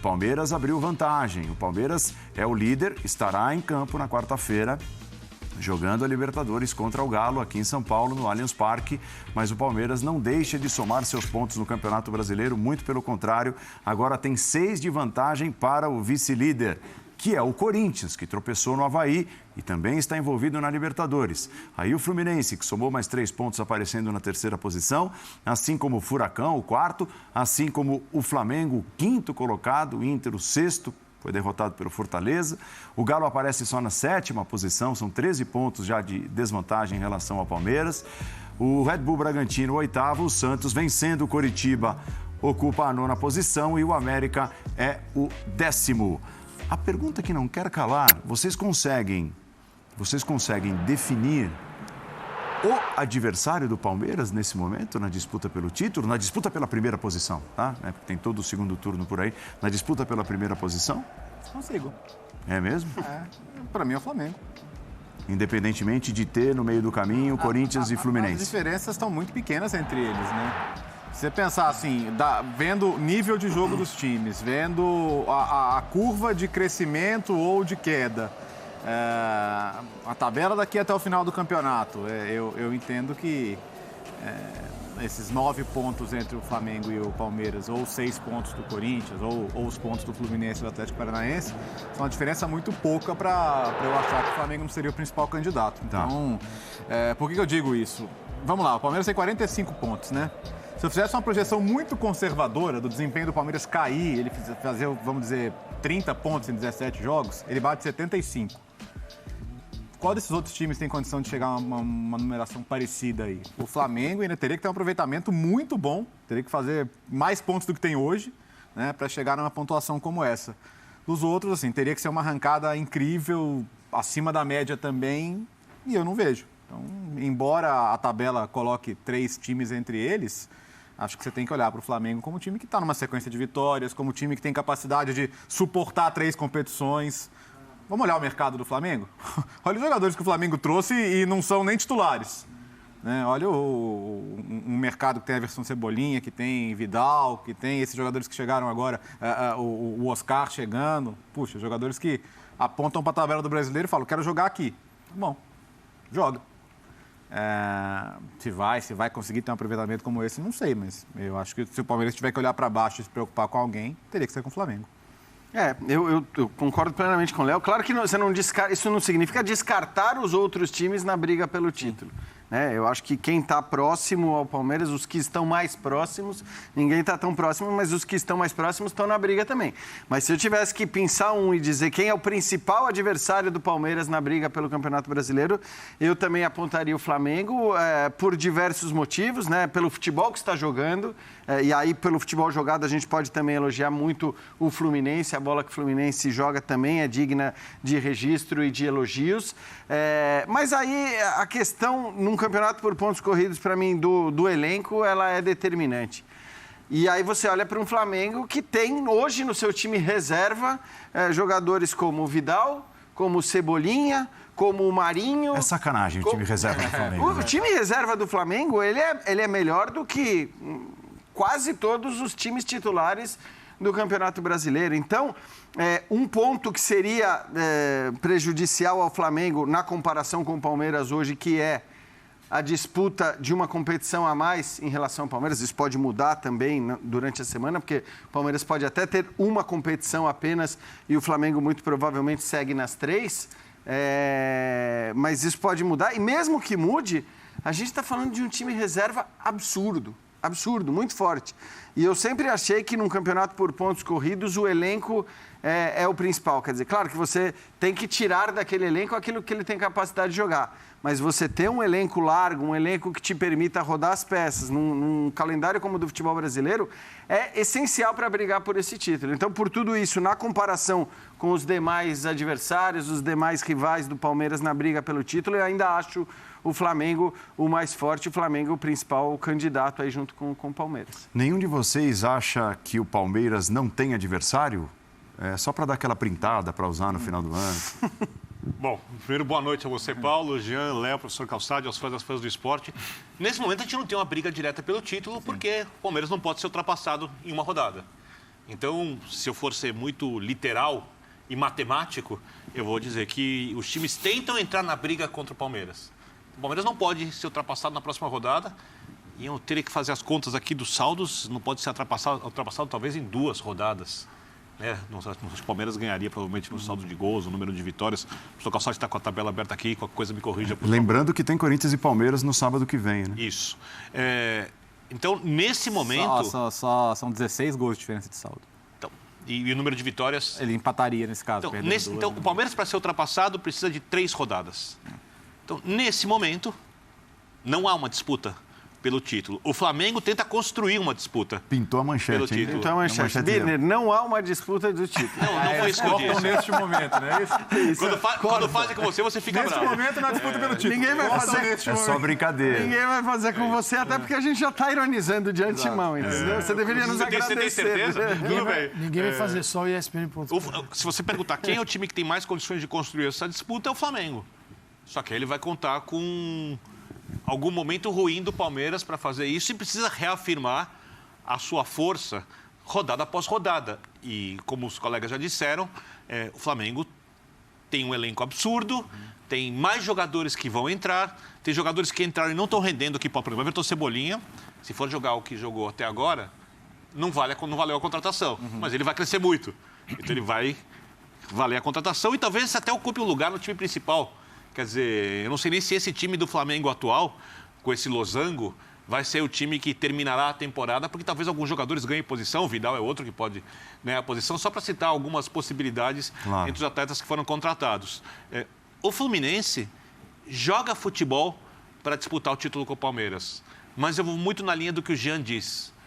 Palmeiras abriu vantagem. O Palmeiras é o líder, estará em campo na quarta-feira, jogando a Libertadores contra o Galo aqui em São Paulo, no Allianz Parque. Mas o Palmeiras não deixa de somar seus pontos no Campeonato Brasileiro, muito pelo contrário. Agora tem 6 de vantagem para o vice-líder, que é o Corinthians, que tropeçou no Avaí e também está envolvido na Libertadores. Aí o Fluminense, que somou mais 3 pontos, aparecendo na terceira posição, assim como o Furacão, o quarto, assim como o Flamengo, o quinto colocado, o Inter, o sexto, foi derrotado pelo Fortaleza. O Galo aparece só na 7ª posição, são 13 pontos já de desvantagem em relação ao Palmeiras. O Red Bull Bragantino, o 8º, o Santos vencendo o Coritiba, ocupa a 9ª posição e o América é o 10º. A pergunta que não quer calar, vocês conseguem definir o adversário do Palmeiras nesse momento, na disputa pelo título, na disputa pela primeira posição, tá? Tem todo o segundo turno por aí. Na disputa pela primeira posição? Consigo. É mesmo? Para mim é o Flamengo. Independentemente de ter no meio do caminho Corinthians e Fluminense. As diferenças estão muito pequenas entre eles, né? Se você pensar assim, vendo o nível de jogo dos times, vendo a curva de crescimento ou de queda, a tabela daqui até o final do campeonato, eu entendo que esses 9 pontos entre o Flamengo e o Palmeiras, ou 6 pontos do Corinthians, ou os pontos do Fluminense e do Atlético Paranaense, são uma diferença muito pouca para eu achar que o Flamengo não seria o principal candidato. Então, por que eu digo isso? Vamos lá, o Palmeiras tem 45 pontos, né? Se eu fizesse uma projeção muito conservadora do desempenho do Palmeiras cair, ele fazer, vamos dizer, 30 pontos em 17 jogos, ele bate 75. Qual desses outros times tem condição de chegar a uma numeração parecida aí? O Flamengo ainda teria que ter um aproveitamento muito bom, teria que fazer mais pontos do que tem hoje, né, para chegar numa pontuação como essa. Dos outros, assim, teria que ser uma arrancada incrível, acima da média também, e eu não vejo. Então, embora a tabela coloque 3 times entre eles, acho que você tem que olhar para o Flamengo como um time que está numa sequência de vitórias, como um time que tem capacidade de suportar 3 competições. Vamos olhar o mercado do Flamengo? Olha os jogadores que o Flamengo trouxe e não são nem titulares. Né? Olha um mercado que tem a versão Cebolinha, que tem Vidal, que tem esses jogadores que chegaram agora, o Oscar chegando. Puxa, jogadores que apontam para a tabela do Brasileiro e falam, quero jogar aqui. Bom, joga. Se vai conseguir ter um aproveitamento como esse, não sei, mas eu acho que se o Palmeiras tiver que olhar para baixo e se preocupar com alguém, teria que ser com o Flamengo. Eu concordo plenamente com o Léo. Claro que isso não significa descartar os outros times na briga pelo título. Né? Eu acho que quem está próximo ao Palmeiras, os que estão mais próximos, ninguém está tão próximo, mas os que estão mais próximos estão na briga também. Mas se eu tivesse que pensar e dizer quem é o principal adversário do Palmeiras na briga pelo Campeonato Brasileiro, eu também apontaria o Flamengo por diversos motivos, né? Pelo futebol que está jogando, e aí pelo futebol jogado a gente pode também elogiar muito o Fluminense, a bola que o Fluminense joga também é digna de registro e de elogios. Mas aí a questão num campeonato por pontos corridos, para mim, do elenco, ela é determinante. E aí você olha para um Flamengo que tem hoje no seu time reserva jogadores como o Vidal, como o Cebolinha, como o Marinho. É sacanagem o time reserva do Flamengo. O time reserva do Flamengo, ele é melhor do que quase todos os times titulares do Campeonato Brasileiro. Então, um ponto que seria prejudicial ao Flamengo na comparação com o Palmeiras hoje, que é a disputa de uma competição a mais em relação ao Palmeiras. Isso pode mudar também durante a semana, porque o Palmeiras pode até ter uma competição apenas e o Flamengo muito provavelmente segue nas 3. Mas isso pode mudar. E mesmo que mude, a gente está falando de um time reserva absurdo, muito forte. E eu sempre achei que num campeonato por pontos corridos o elenco é o principal. Quer dizer, claro que você tem que tirar daquele elenco aquilo que ele tem capacidade de jogar. Mas você ter um elenco largo, um elenco que te permita rodar as peças num calendário como o do futebol brasileiro, é essencial para brigar por esse título. Então, por tudo isso, na comparação com os demais adversários, os demais rivais do Palmeiras na briga pelo título, eu ainda acho o Flamengo o mais forte, o Flamengo o principal candidato aí junto com o Palmeiras. Nenhum de vocês acha que o Palmeiras não tem adversário? Só para dar aquela printada para usar no final do ano. Bom, primeiro, boa noite a você, Paulo, Jean, Léo, professor Calçade, aos fãs do esporte. Nesse momento, a gente não tem uma briga direta pelo título, porque o Palmeiras não pode ser ultrapassado em uma rodada. Então, se eu for ser muito literal e matemático, eu vou dizer que os times tentam entrar na briga contra o Palmeiras. O Palmeiras não pode ser ultrapassado na próxima rodada. E eu teria que fazer as contas aqui dos saldos, não pode ser ultrapassado talvez em 2 rodadas. O Palmeiras ganharia provavelmente no saldo de gols, no número de vitórias. O professor Calçado está com a tabela aberta aqui, qualquer coisa me corrija. Lembrando que tem Corinthians e Palmeiras no sábado que vem, né? Isso. Então, nesse momento... São 16 gols de diferença de saldo. Então, e o número de vitórias... Ele empataria nesse caso. Então, o Palmeiras, para ser ultrapassado, precisa de 3 rodadas. Então, nesse momento, não há uma disputa pelo título. O Flamengo tenta construir uma disputa. Pintou a manchete, pelo título. Pintou a manchete. Birner, não há uma disputa do título. Não foi isso que eu disse. Neste momento, né? Quando fazem com você fica bravo. Neste momento, não há disputa pelo título. Ninguém vai fazer. É só brincadeira. Ninguém vai fazer com você, até porque a gente já está ironizando de antemão, entendeu? Você deveria nos agradecer. Você tem certeza? Tudo bem. Ninguém vai fazer só o ESPN.com. Se você perguntar quem é o time que tem mais condições de construir essa disputa, é o Flamengo. Só que ele vai contar com algum momento ruim do Palmeiras para fazer isso e precisa reafirmar a sua força rodada após rodada. E, como os colegas já disseram, o Flamengo tem um elenco absurdo, tem mais jogadores que vão entrar, tem jogadores que entraram e não estão rendendo aqui. Por exemplo, o Everton Cebolinha, se for jogar o que jogou até agora, não valeu a contratação, mas ele vai crescer muito. Então ele vai valer a contratação e talvez até ocupe um lugar no time principal. Quer dizer, eu não sei nem se esse time do Flamengo atual, com esse losango, vai ser o time que terminará a temporada, porque talvez alguns jogadores ganhem posição, o Vidal é outro que pode ganhar a posição, só para citar algumas possibilidades entre os atletas que foram contratados. O Fluminense joga futebol para disputar o título com o Palmeiras, mas eu vou muito na linha do que o Jean disse.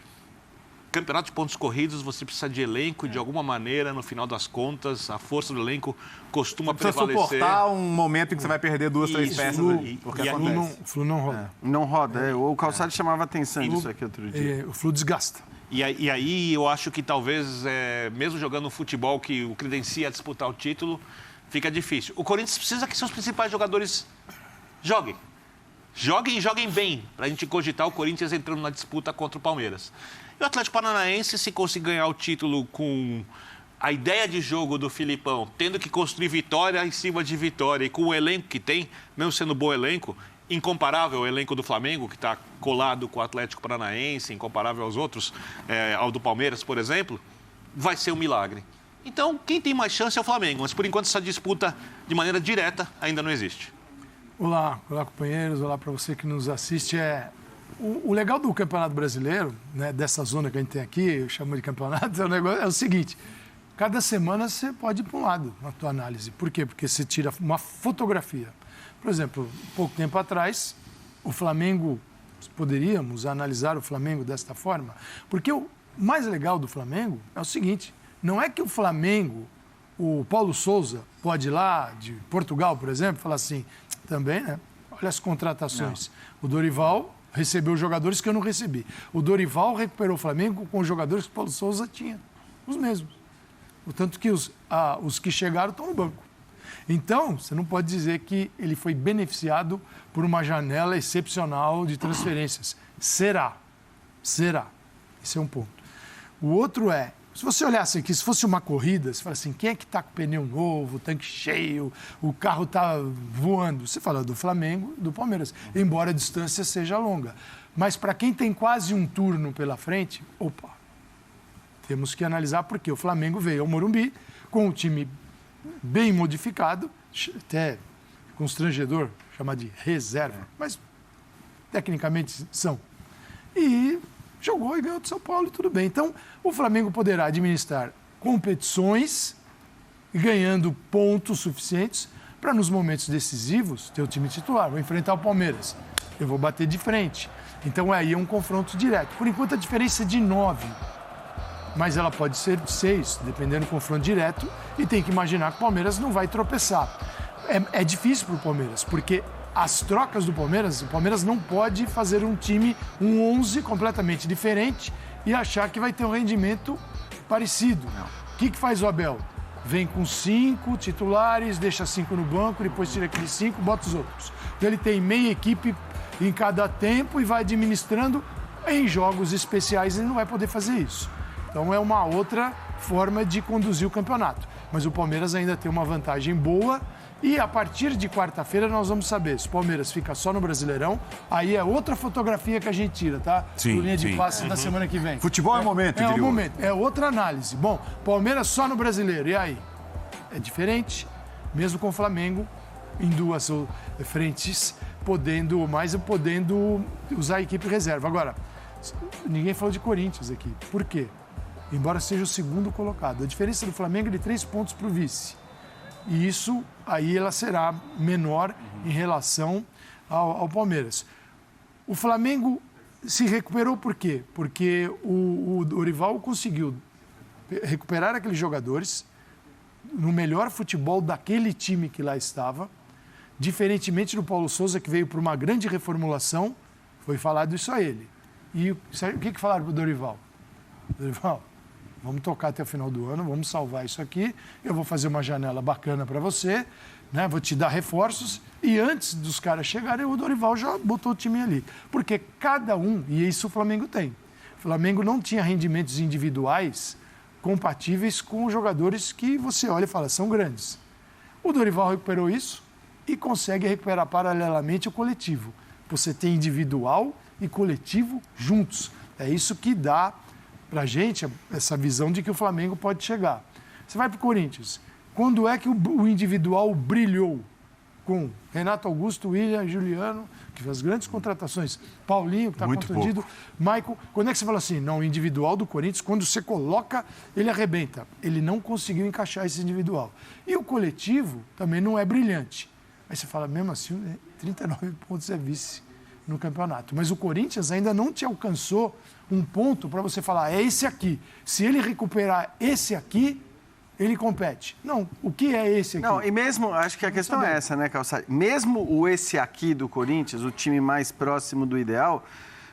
Campeonato de pontos corridos, você precisa de elenco e, de alguma maneira, no final das contas, a força do elenco costuma prevalecer. Precisa suportar um momento em que você vai perder 2, 3 peças ali. Porque o Flu não roda. Não roda. O Calçado chamava atenção disso aqui outro dia. O Flu desgasta. E aí eu acho que talvez, mesmo jogando um futebol que o credencia a disputar o título, fica difícil. O Corinthians precisa que seus principais jogadores joguem. Joguem bem, para a gente cogitar o Corinthians entrando na disputa contra o Palmeiras. E o Atlético Paranaense, se conseguir ganhar o título com a ideia de jogo do Filipão, tendo que construir vitória em cima de vitória, e com o elenco que tem, mesmo sendo bom elenco, incomparável ao elenco do Flamengo, que está colado com o Atlético Paranaense, incomparável aos outros, ao do Palmeiras, por exemplo, vai ser um milagre. Então, quem tem mais chance é o Flamengo, mas por enquanto essa disputa de maneira direta ainda não existe. Olá, companheiros, olá para você que nos assiste. O legal do Campeonato Brasileiro, né, dessa zona que a gente tem aqui, eu chamo de campeonato, é o seguinte: cada semana você pode ir para um lado na tua análise. Por quê? Porque você tira uma fotografia. Por exemplo, pouco tempo atrás, o Flamengo, poderíamos analisar o Flamengo desta forma, porque o mais legal do Flamengo é o seguinte: não é que o Flamengo, o Paulo Souza, pode ir lá de Portugal, por exemplo, falar assim, também, né? Olha as contratações. Não. O Dorival recebeu jogadores que eu não recebi. O Dorival recuperou o Flamengo com os jogadores que o Paulo Souza tinha. Os mesmos. Tanto que os que chegaram estão no banco. Então, você não pode dizer que ele foi beneficiado por uma janela excepcional de transferências. Será. Esse é um ponto. O outro é, se você olhasse aqui, se fosse uma corrida, você fala assim, quem é que está com pneu novo, tanque cheio, o carro está voando? Você fala do Flamengo e do Palmeiras, embora a distância seja longa. Mas para quem tem quase um turno pela frente, temos que analisar porque o Flamengo veio ao Morumbi com um time bem modificado, até constrangedor, chamar de reserva, mas tecnicamente são. E jogou e ganhou de São Paulo e tudo bem. Então, o Flamengo poderá administrar competições e ganhando pontos suficientes para, nos momentos decisivos, ter o time titular. Vou enfrentar o Palmeiras. Eu vou bater de frente. Então, aí é um confronto direto. Por enquanto, a diferença é de 9. Mas ela pode ser de 6, dependendo do confronto direto. E tem que imaginar que o Palmeiras não vai tropeçar. É difícil para o Palmeiras, porque as trocas do Palmeiras, o Palmeiras não pode fazer um time, um 11 completamente diferente e achar que vai ter um rendimento parecido. O que faz o Abel? Vem com 5 titulares, deixa 5 no banco, depois tira aqueles 5, bota os outros. Então ele tem meia equipe em cada tempo e vai administrando em jogos especiais, ele não vai poder fazer isso. Então é uma outra forma de conduzir o campeonato. Mas o Palmeiras ainda tem uma vantagem boa e a partir de quarta-feira nós vamos saber se o Palmeiras fica só no Brasileirão, aí é outra fotografia que a gente tira, tá? Sim, do linha de sim. passe da semana que vem. Futebol é momento, É diria um o momento, é outra análise. Bom, Palmeiras só no Brasileiro, e aí? É diferente, mesmo com o Flamengo em duas frentes, podendo usar a equipe reserva. Agora, ninguém falou de Corinthians aqui. Por quê? Embora seja o segundo colocado. A diferença do Flamengo é de 3 pontos para o vice. E isso, aí ela será menor em relação ao Palmeiras. O Flamengo se recuperou por quê? Porque o Dorival conseguiu recuperar aqueles jogadores no melhor futebol daquele time que lá estava, diferentemente do Paulo Souza, que veio por uma grande reformulação, foi falado isso a ele. E o que falaram para o Dorival? Dorival, vamos tocar até o final do ano, vamos salvar isso aqui, eu vou fazer uma janela bacana para você, né? Vou te dar reforços, e antes dos caras chegarem, o Dorival já botou o time ali. Porque cada um, e isso o Flamengo tem, o Flamengo não tinha rendimentos individuais compatíveis com jogadores que você olha e fala, são grandes. O Dorival recuperou isso e consegue recuperar paralelamente o coletivo. Você tem individual e coletivo juntos. É isso que dá pra gente essa visão de que o Flamengo pode chegar. Você vai pro Corinthians. Quando é que o individual brilhou? Com Renato Augusto, William, Juliano, que fez grandes contratações, Paulinho, que está contundido, Maicon. Quando é que você fala assim? Não, o individual do Corinthians, quando você coloca, ele arrebenta. Ele não conseguiu encaixar esse individual. E o coletivo também não é brilhante. Aí você fala, mesmo assim, 39 pontos é vice no campeonato. Mas o Corinthians ainda não te alcançou um ponto para você falar, é esse aqui. Se ele recuperar esse aqui, ele compete. Não, o que é esse aqui? Não, e mesmo, acho que a questão é essa, né, Calçade? Mesmo o esse aqui do Corinthians, o time mais próximo do ideal,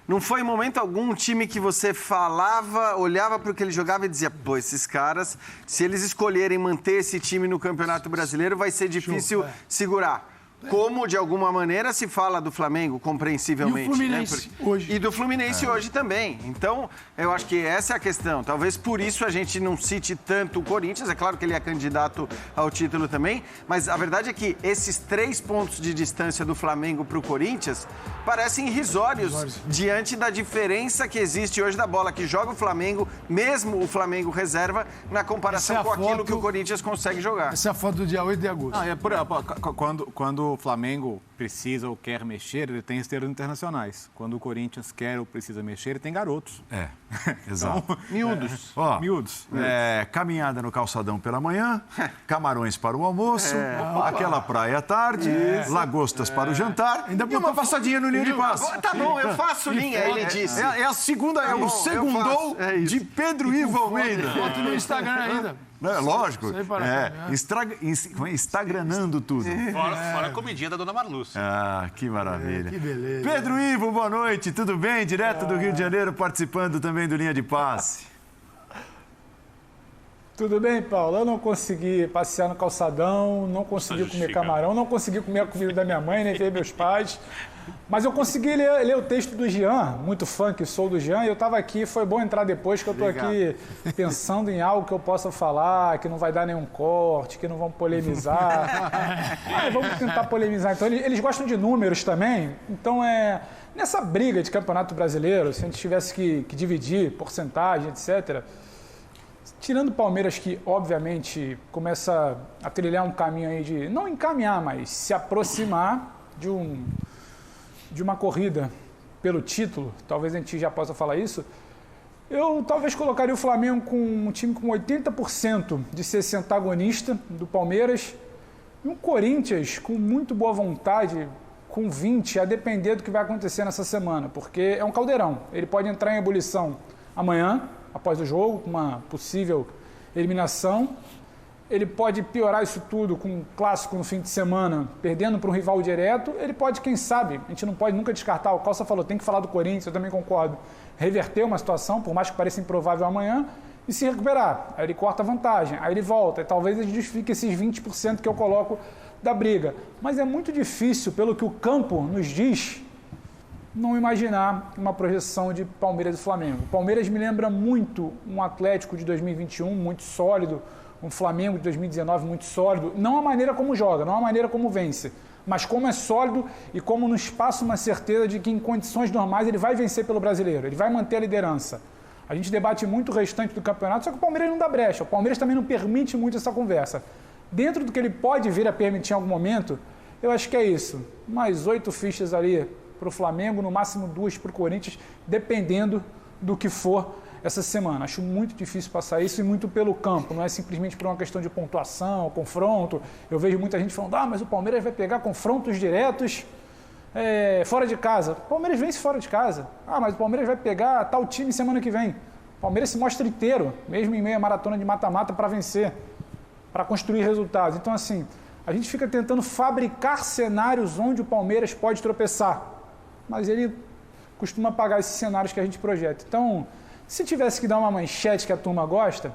não foi em momento algum um time que você falava, olhava para o que ele jogava e dizia, pô, esses caras, se eles escolherem manter esse time no Campeonato Brasileiro, vai ser difícil segurar. Como, de alguma maneira, se fala do Flamengo, compreensivelmente. E o Fluminense hoje. E do Fluminense hoje também. Então, eu acho que essa é a questão. Talvez por isso a gente não cite tanto o Corinthians. É claro que ele é candidato ao título também. Mas a verdade é que esses 3 pontos de distância do Flamengo para o Corinthians parecem irrisórios diante da diferença que existe hoje da bola que joga o Flamengo, mesmo o Flamengo reserva, na comparação com aquilo que o Corinthians consegue jogar. Essa é a foto do dia 8 de agosto. Quando o Flamengo precisa ou quer mexer, ele tem estrelas internacionais. Quando o Corinthians quer ou precisa mexer, ele tem garotos. Exato. Então, Miúdos. Ó, miúdos. Caminhada no calçadão pela manhã, camarões para o almoço, aquela praia à tarde, lagostas para o jantar e uma passadinha no linha de passe. Tá bom, eu faço linha, ele disse. É a segunda, é o segundou de Pedro Ivo Almeida. Foto no Instagram ainda. É, lógico. Isso aí Instagramando tudo. Fora a comidinha da Dona Marlúcia. Ah, que maravilha. Que beleza. Pedro Ivo, boa noite, tudo bem? Direto do Rio de Janeiro, participando também do Linha de Passe. Tudo bem, Paulo? Eu não consegui passear no calçadão, não consegui comer camarão, não consegui comer a comida da minha mãe, nem ver meus pais. Mas eu consegui ler o texto do Jean, muito fã que sou do Jean, e eu estava aqui, foi bom entrar depois, que eu estou aqui pensando em algo que eu possa falar, que não vai dar nenhum corte, que não vão polemizar. Vamos tentar polemizar. Então, eles gostam de números também, então nessa briga de Campeonato Brasileiro, se a gente tivesse que dividir porcentagem, etc., tirando o Palmeiras, que obviamente começa a trilhar um caminho aí de, não encaminhar, mas se aproximar de uma corrida pelo título, talvez a gente já possa falar isso, eu talvez colocaria o Flamengo com um time com 80% de ser antagonista do Palmeiras e um Corinthians com muito boa vontade, com 20%, a depender do que vai acontecer nessa semana, porque é um caldeirão. Ele pode entrar em ebulição amanhã, após o jogo, com uma possível eliminação. Ele pode piorar isso tudo com um clássico no fim de semana, perdendo para um rival direto. Ele pode, quem sabe, a gente não pode nunca descartar, o Calça falou, tem que falar do Corinthians, eu também concordo, reverter uma situação, por mais que pareça improvável amanhã, e se recuperar. Aí ele corta a vantagem, aí ele volta, e talvez ele justifique esses 20% que eu coloco da briga. Mas é muito difícil, pelo que o campo nos diz, não imaginar uma projeção de Palmeiras e Flamengo. O Palmeiras me lembra muito um Atlético de 2021, muito sólido, um Flamengo de 2019 muito sólido, não a maneira como joga, não a maneira como vence, mas como é sólido e como nos passa uma certeza de que em condições normais ele vai vencer pelo Brasileiro, ele vai manter a liderança. A gente debate muito o restante do campeonato, só que o Palmeiras não dá brecha, o Palmeiras também não permite muito essa conversa. Dentro do que ele pode vir a permitir em algum momento, eu acho que é isso. Mais 8 fichas ali para o Flamengo, no máximo 2 para o Corinthians, dependendo do que for essa semana. Acho muito difícil passar isso e muito pelo campo, não é simplesmente por uma questão de pontuação, confronto. Eu vejo muita gente falando, mas o Palmeiras vai pegar confrontos diretos fora de casa. O Palmeiras vence fora de casa. Mas o Palmeiras vai pegar tal time semana que vem. O Palmeiras se mostra inteiro, mesmo em meia maratona de mata-mata, para vencer, para construir resultados. Então, assim, a gente fica tentando fabricar cenários onde o Palmeiras pode tropeçar, mas ele costuma pagar esses cenários que a gente projeta. Então, se tivesse que dar uma manchete que a turma gosta,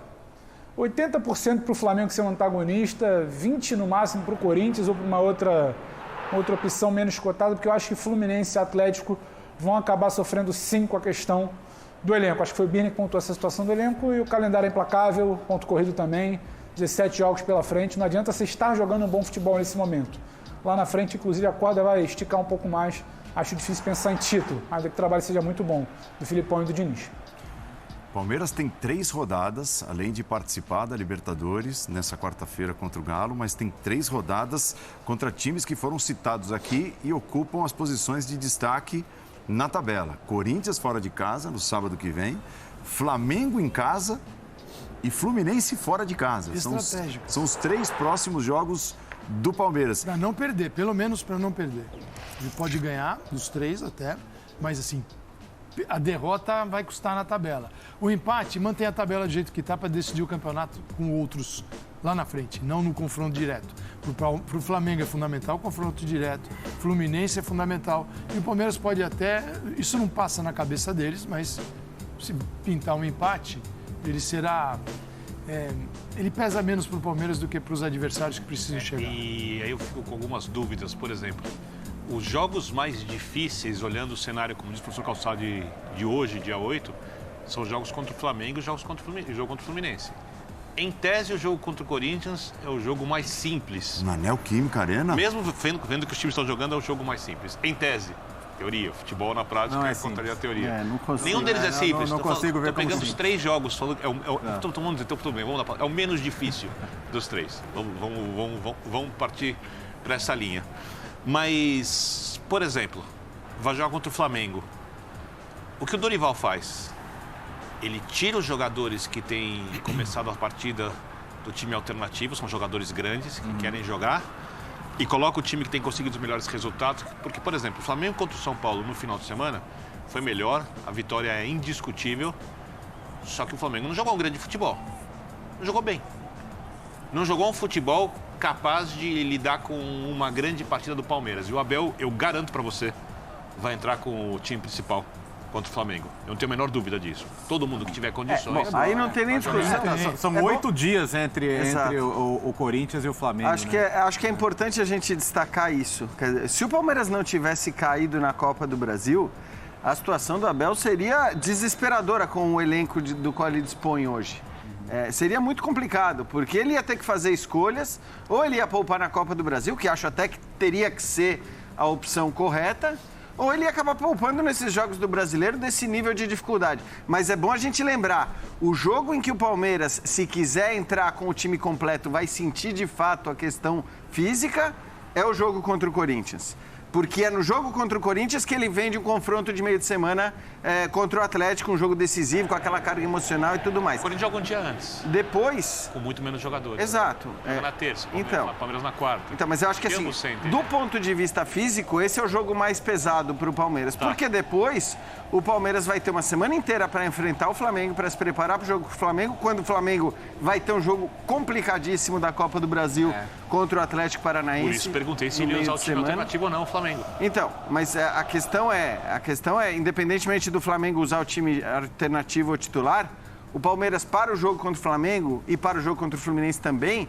80% para o Flamengo ser um antagonista, 20% no máximo para o Corinthians ou para uma outra opção menos cotada, porque eu acho que Fluminense e Atlético vão acabar sofrendo sim com a questão do elenco. Acho que foi o Birne que pontuou essa situação do elenco e o calendário é implacável, ponto corrido também, 17 jogos pela frente, não adianta você estar jogando um bom futebol nesse momento. Lá na frente, inclusive, a corda vai esticar um pouco mais, acho difícil pensar em título, ainda que o trabalho seja muito bom, do Filipão e do Diniz. Palmeiras tem 3 rodadas, além de participar da Libertadores nessa quarta-feira contra o Galo, mas tem 3 rodadas contra times que foram citados aqui e ocupam as posições de destaque na tabela. Corinthians fora de casa, no sábado que vem, Flamengo em casa e Fluminense fora de casa. São os 3 próximos jogos do Palmeiras. Para não perder, pelo menos para não perder. Ele pode ganhar, dos 3 até, mas assim, a derrota vai custar na tabela. O empate mantém a tabela do jeito que está para decidir o campeonato com outros lá na frente, não no confronto direto. Para o Flamengo é fundamental o confronto direto, Fluminense é fundamental. E o Palmeiras pode até, isso não passa na cabeça deles, mas se pintar um empate, ele será... ele pesa menos para o Palmeiras do que para os adversários que precisam chegar. E aí eu fico com algumas dúvidas, por exemplo... Os jogos mais difíceis, olhando o cenário, como diz o professor Calçado, de hoje, dia 8, são jogos contra o Flamengo e jogos contra o jogo contra o Fluminense. Em tese, o jogo contra o Corinthians é o jogo mais simples. Na Neoquímica Arena? Mesmo vendo que os times estão jogando, é o jogo mais simples. Em tese. Teoria. Futebol na prática é contraria a teoria. Não consigo, nenhum deles é simples. Não consigo ver como pegando simples. os 3 jogos. Tudo bem, vamos lá. É o menos difícil dos 3. Vamos partir para essa linha. Mas, por exemplo, vai jogar contra o Flamengo. O que o Dorival faz? Ele tira os jogadores que têm começado a partida do time alternativo, são jogadores grandes que querem jogar, e coloca o time que tem conseguido os melhores resultados. Porque, por exemplo, o Flamengo contra o São Paulo no final de semana foi melhor, a vitória é indiscutível, só que o Flamengo não jogou um grande futebol. Não jogou bem. Não jogou um futebol capaz de lidar com uma grande partida do Palmeiras. E o Abel, eu garanto para você, vai entrar com o time principal contra o Flamengo. Eu não tenho a menor dúvida disso. Todo mundo que tiver condições... aí não tem nem discussão. São 8 dias entre o Corinthians e o Flamengo. Acho que é importante a gente destacar isso. Se o Palmeiras não tivesse caído na Copa do Brasil, a situação do Abel seria desesperadora com o elenco do qual ele dispõe hoje. Seria muito complicado, porque ele ia ter que fazer escolhas, ou ele ia poupar na Copa do Brasil, que acho até que teria que ser a opção correta, ou ele ia acabar poupando nesses jogos do Brasileiro desse nível de dificuldade. Mas é bom a gente lembrar, o jogo em que o Palmeiras, se quiser entrar com o time completo, vai sentir de fato a questão física, é o jogo contra o Corinthians. Porque é no jogo contra o Corinthians que ele vem de um confronto de meio de semana contra o Atlético, um jogo decisivo, com aquela carga emocional e tudo mais. O Corinthians joga um dia antes. Depois... Com muito menos jogadores. Exato. Joga na terça, Palmeiras na quarta. Então, mas eu acho que assim, do ponto de vista físico, esse é o jogo mais pesado para o Palmeiras. Tá. Porque depois o Palmeiras vai ter uma semana inteira para enfrentar o Flamengo, para se preparar para o jogo com o Flamengo, quando o Flamengo vai ter um jogo complicadíssimo da Copa do Brasil contra o Atlético Paranaense. Por isso perguntei se ele ia usar o time alternativo ou não, o Flamengo. Então, mas a questão é, independentemente do Flamengo usar o time alternativo ou titular, o Palmeiras para o jogo contra o Flamengo e para o jogo contra o Fluminense também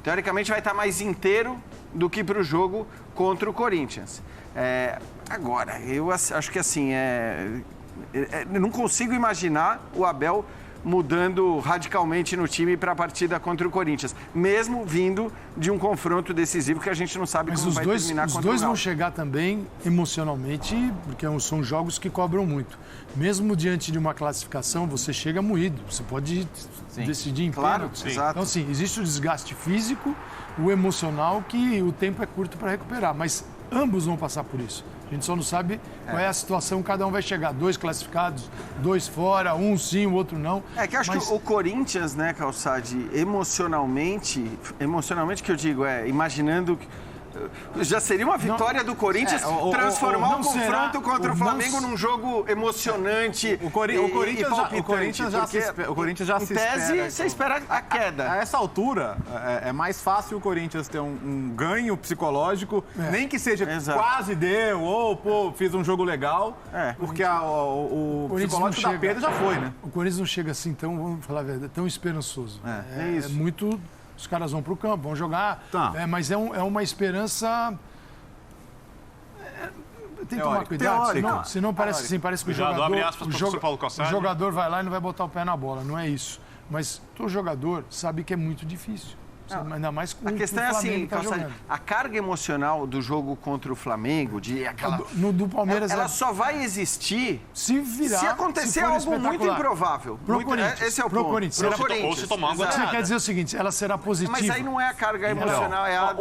teoricamente vai estar mais inteiro do que para o jogo contra o Corinthians. Agora, eu acho que assim, eu não consigo imaginar o Abel mudando radicalmente no time para a partida contra o Corinthians, mesmo vindo de um confronto decisivo que a gente não sabe como vai terminar contra o Galo. Os dois vão chegar também emocionalmente, porque são jogos que cobram muito. Mesmo diante de uma classificação, você chega moído, você pode decidir em pênalti. Exato. Então, assim, existe o desgaste físico, o emocional, que o tempo é curto para recuperar, mas ambos vão passar por isso. A gente só não sabe qual é a situação, cada um vai chegar. 2 classificados, 2 fora, um sim, o outro não. Que eu acho que o Corinthians, né, Calçade, emocionalmente que eu digo, imaginando... Já seria uma vitória do Corinthians transformar o confronto contra o Flamengo num jogo emocionante. O Corinthians já se espera. Em tese, você espera a queda. A essa altura, é mais fácil o Corinthians ter um ganho psicológico, nem que seja quase deu, ou fiz um jogo legal, porque o psicológico da perda já foi, né? O Corinthians não chega assim tão, vamos falar a verdade, tão esperançoso. É isso. Muito... Os caras vão para o campo, vão jogar, mas é uma esperança... Tem que tomar cuidado, senão parece assim, parece que o jogador vai lá e não vai botar o pé na bola, não é isso. Mas o jogador sabe que é muito difícil. Ainda mais com a questão é assim, jogando. A carga emocional do jogo contra o Flamengo, do Palmeiras, ela só vai existir se acontecer algo muito improvável. Esse é o ponto. Ou se tomar uma goleada. Você quer dizer o seguinte, ela será positiva. Mas aí não é a carga emocional, é a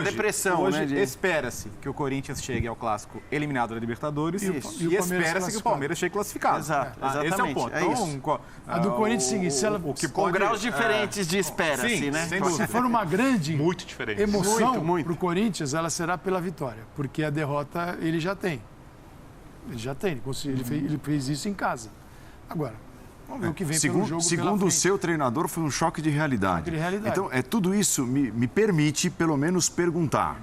depressão. Hoje espera-se que o Corinthians chegue ao clássico eliminado da Libertadores e espera-se que o Palmeiras chegue classificado. Exatamente. Esse é o ponto. Então, a do Corinthians é o seguinte, com graus diferentes de espera-se, né? Se for uma grande emoção muito. para o Corinthians, ela será pela vitória, porque a derrota ele já tem. Ele fez isso em casa. Agora, vamos ver o que vem pelo jogo. Segundo o seu treinador, foi um choque de realidade. Então, tudo isso me permite, pelo menos, perguntar.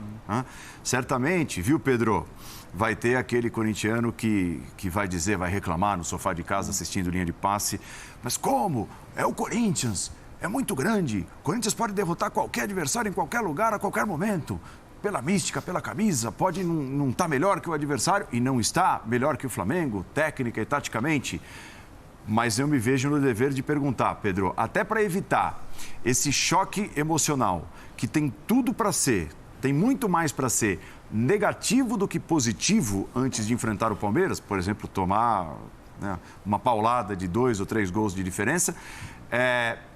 Certamente, viu, Pedro? Vai ter aquele corintiano que vai reclamar no sofá de casa assistindo linha de passe. Mas como? É o Corinthians. É muito grande. O Corinthians pode derrotar qualquer adversário em qualquer lugar, a qualquer momento. Pela mística, pela camisa, pode não estar melhor que o adversário e não está melhor que o Flamengo, técnica e taticamente. Mas eu me vejo no dever de perguntar, Pedro, até para evitar esse choque emocional, que tem tudo para ser, tem muito mais para ser negativo do que positivo antes de enfrentar o Palmeiras, por exemplo, tomar uma paulada de 2 ou 3 gols de diferença.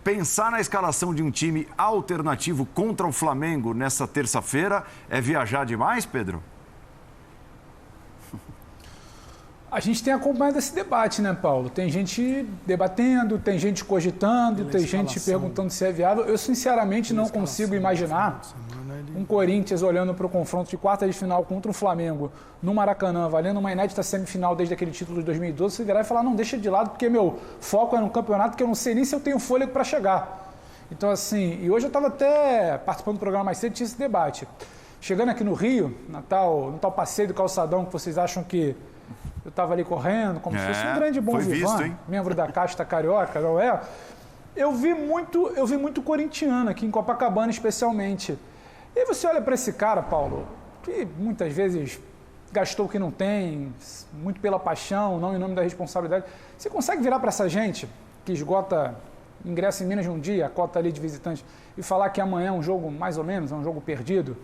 Pensar na escalação de um time alternativo contra o Flamengo nessa terça-feira é viajar demais, Pedro? A gente tem acompanhado esse debate, né, Paulo? Tem gente debatendo, tem gente cogitando, tem gente perguntando se é viável. Eu, sinceramente, não consigo imaginar um Corinthians olhando para o confronto de quarta de final contra o Flamengo no Maracanã, valendo uma inédita semifinal desde aquele título de 2012, se virar e falar, não, deixa de lado, porque meu foco é no campeonato que eu não sei nem se eu tenho fôlego para chegar. Então, assim, e hoje eu estava até participando do programa mais cedo, tinha esse debate. Chegando aqui no Rio, no tal passeio do Calçadão, que vocês acham que eu estava ali correndo, como se fosse um grande bom vivan, membro da casta carioca, não é? Eu vi muito corintiano aqui em Copacabana, especialmente. E aí você olha para esse cara, Paulo, que muitas vezes gastou o que não tem, muito pela paixão, não em nome da responsabilidade. Você consegue virar para essa gente que esgota ingresso em menos de um dia, a cota ali de visitantes, e falar que amanhã é um jogo mais ou menos, é um jogo perdido,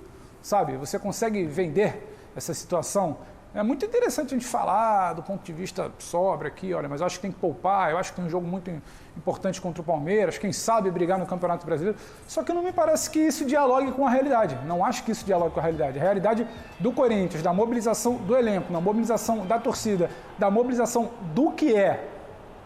sabe? Você consegue vender essa situação? É muito interessante a gente falar do ponto de vista sóbrio aqui, olha, mas eu acho que tem que poupar, eu acho que tem um jogo muito importante contra o Palmeiras, quem sabe brigar no Campeonato Brasileiro, só que não me parece que isso dialogue com a realidade, não acho que isso dialogue com a realidade do Corinthians, da mobilização do elenco, da mobilização da torcida, da mobilização do que é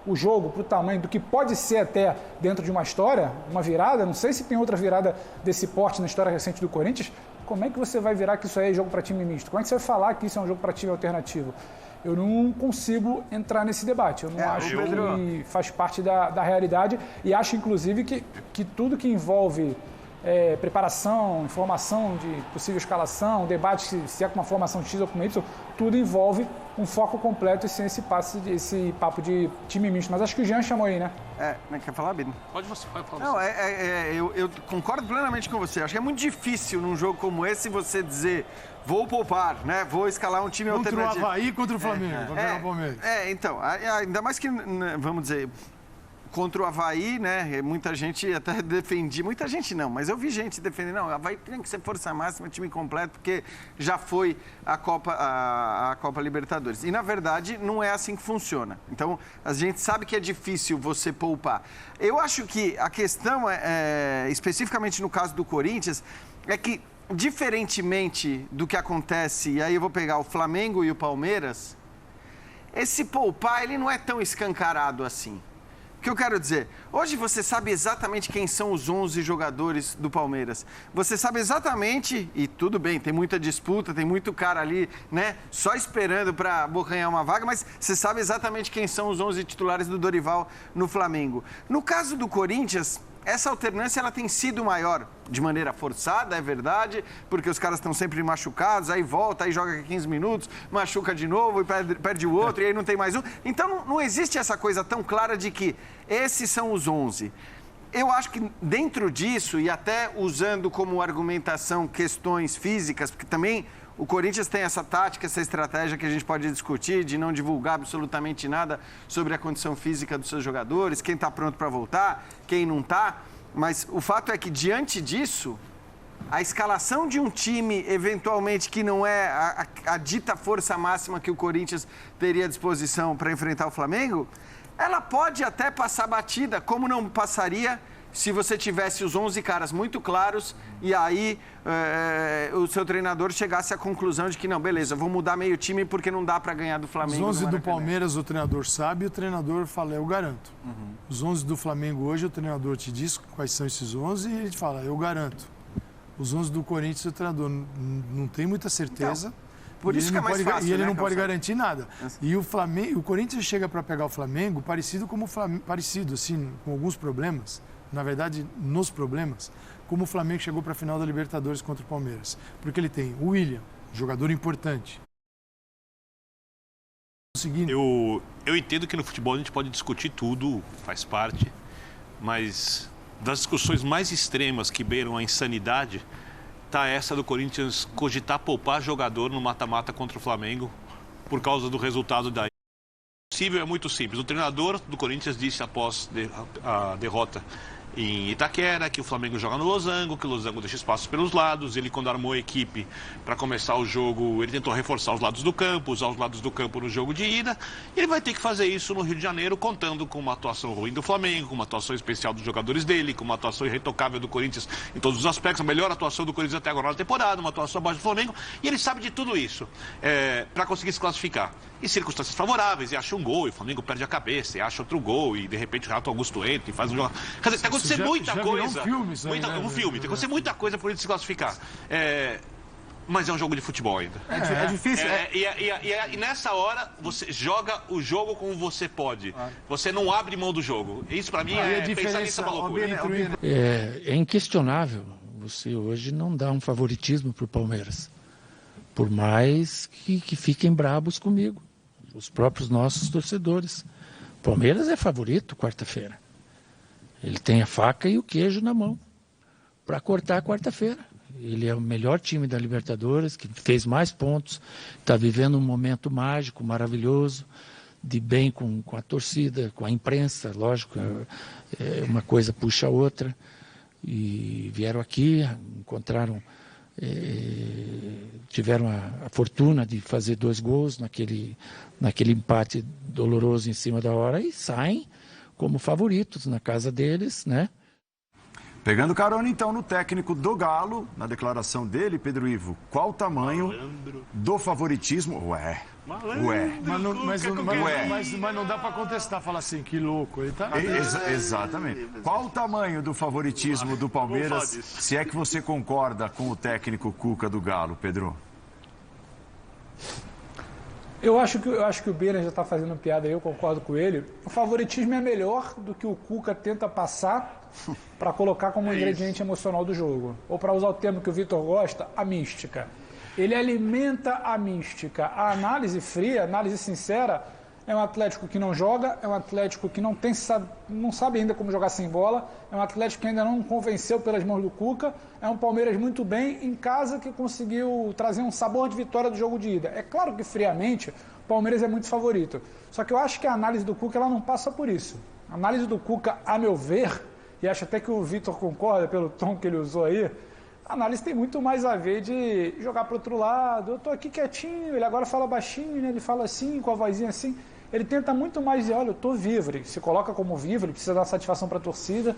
o jogo, para o tamanho, do que pode ser até dentro de uma história, uma virada, não sei se tem outra virada desse porte na história recente do Corinthians. Como é que você vai virar que isso aí é jogo para time misto? Como é que você vai falar que isso é um jogo para time alternativo? Eu não consigo entrar nesse debate. Eu não acho que faz parte da realidade e acho, inclusive, que tudo que envolve preparação, informação de possível escalação, debate se é com uma formação X ou com Y, tudo envolve um foco completo e sem esse papo de time misto. Mas acho que o Jean chamou aí, né? Quer falar, Bino? Pode falar. Não, eu concordo plenamente com você. Acho que é muito difícil num jogo como esse você dizer vou poupar, né? Vou escalar um time alternativo. Contra o Avaí, contra o Flamengo, contra o Palmeiras. Então, ainda mais que, vamos dizer, contra o Avaí, né? Muita gente até defendia, muita gente não, mas eu vi gente defendendo, não, o Avaí tem que ser força máxima, time completo, porque já foi a Copa Libertadores. E, na verdade, não é assim que funciona. Então, a gente sabe que é difícil você poupar. Eu acho que a questão, especificamente no caso do Corinthians, é que, diferentemente do que acontece, e aí eu vou pegar o Flamengo e o Palmeiras, esse poupar, ele não é tão escancarado assim. O que eu quero dizer? Hoje você sabe exatamente quem são os 11 jogadores do Palmeiras. Você sabe exatamente, e tudo bem, tem muita disputa, tem muito cara ali, né? Só esperando para abocanhar uma vaga, mas você sabe exatamente quem são os 11 titulares do Dorival no Flamengo. No caso do Corinthians, essa alternância ela tem sido maior, de maneira forçada, é verdade, porque os caras estão sempre machucados, aí volta, aí joga 15 minutos, machuca de novo e perde o outro, e aí não tem mais um. Então não existe essa coisa tão clara de que esses são os 11. Eu acho que dentro disso, e até usando como argumentação questões físicas, porque também o Corinthians tem essa tática, essa estratégia que a gente pode discutir de não divulgar absolutamente nada sobre a condição física dos seus jogadores, quem está pronto para voltar, quem não está. Mas o fato é que, diante disso, a escalação de um time, eventualmente, que não é a dita força máxima que o Corinthians teria à disposição para enfrentar o Flamengo, ela pode até passar batida, como não passaria se você tivesse os 11 caras muito claros e aí o seu treinador chegasse à conclusão de que não, beleza, vou mudar meio time porque não dá para ganhar do Flamengo. Os 11 do Palmeiras o treinador sabe e o treinador fala, eu garanto. Os 11 do Flamengo hoje o treinador te diz quais são esses 11 e ele te fala, eu garanto. Os 11 do Corinthians o treinador não tem muita certeza. Então, por isso que é mais fácil, e ele né, não pode garantir nada. E o Corinthians chega para pegar o Flamengo parecido assim, com alguns problemas. Na verdade, nos problemas, como o Flamengo chegou para a final da Libertadores contra o Palmeiras. Porque ele tem o William, jogador importante. Eu entendo que no futebol a gente pode discutir tudo, faz parte, mas das discussões mais extremas que beiram a insanidade, está essa do Corinthians cogitar poupar jogador no mata-mata contra o Flamengo por causa do resultado daí. O possível é muito simples. O treinador do Corinthians disse após a derrota em Itaquera, que o Flamengo joga no losango, que o losango deixa espaços pelos lados. Ele, quando armou a equipe para começar o jogo, ele tentou reforçar os lados do campo, usar os lados do campo no jogo de ida. E ele vai ter que fazer isso no Rio de Janeiro, contando com uma atuação ruim do Flamengo, com uma atuação especial dos jogadores dele, com uma atuação irretocável do Corinthians em todos os aspectos, a melhor atuação do Corinthians até agora na temporada, uma atuação abaixo do Flamengo. E ele sabe de tudo isso para conseguir se classificar. Em circunstâncias favoráveis, e acha um gol, e o Flamengo perde a cabeça, e acha outro gol, e de repente o Renato Augusto entra e faz um jogo. Quer dizer, tem que acontecer muita coisa. Um filme, tem que acontecer muita coisa para ele se classificar. Mas é um jogo de futebol ainda. É difícil. E nessa hora, você joga o jogo como você pode. Você não abre mão do jogo. Isso, para mim, é pensar nisso é uma loucura. É inquestionável. Você hoje não dá um favoritismo para o Palmeiras. Por mais que fiquem brabos comigo. Os próprios nossos torcedores. O Palmeiras é favorito quarta-feira. Ele tem a faca e o queijo na mão para cortar quarta-feira. Ele é o melhor time da Libertadores, que fez mais pontos, está vivendo um momento mágico, maravilhoso, de bem com a torcida, com a imprensa, lógico, uma coisa puxa a outra. E vieram aqui, encontraram, tiveram a fortuna de fazer 2 gols naquele empate doloroso em cima da hora e saem como favoritos na casa deles, né? Pegando carona, então, no técnico do Galo, na declaração dele, Pedro Ivo, qual o tamanho do favoritismo? Mas não dá para contestar, falar assim, que louco. Ele tá... Exatamente. Qual o tamanho do favoritismo do Palmeiras, se é que você concorda com o técnico Cuca do Galo, Pedro? Eu acho que o Birner já está fazendo piada aí, eu concordo com ele. O favoritismo é melhor do que o Cuca tenta passar para colocar como ingrediente emocional do jogo. Ou para usar o termo que o Vitor gosta, a mística. Ele alimenta a mística. A análise fria, a análise sincera, é um Atlético que não joga, é um Atlético que não sabe ainda como jogar sem bola, é um Atlético que ainda não convenceu pelas mãos do Cuca, é um Palmeiras muito bem em casa que conseguiu trazer um sabor de vitória do jogo de ida. É claro que friamente o Palmeiras é muito favorito, só que eu acho que a análise do Cuca ela não passa por isso. A análise do Cuca, a meu ver, e acho até que o Vitor concorda pelo tom que ele usou aí, a análise tem muito mais a ver de jogar para o outro lado. Eu estou aqui quietinho, ele agora fala baixinho, né? Ele fala assim, com a vozinha assim. Ele tenta muito mais dizer, olha, eu estou vivo. Ele se coloca como vivo, ele precisa dar satisfação para a torcida.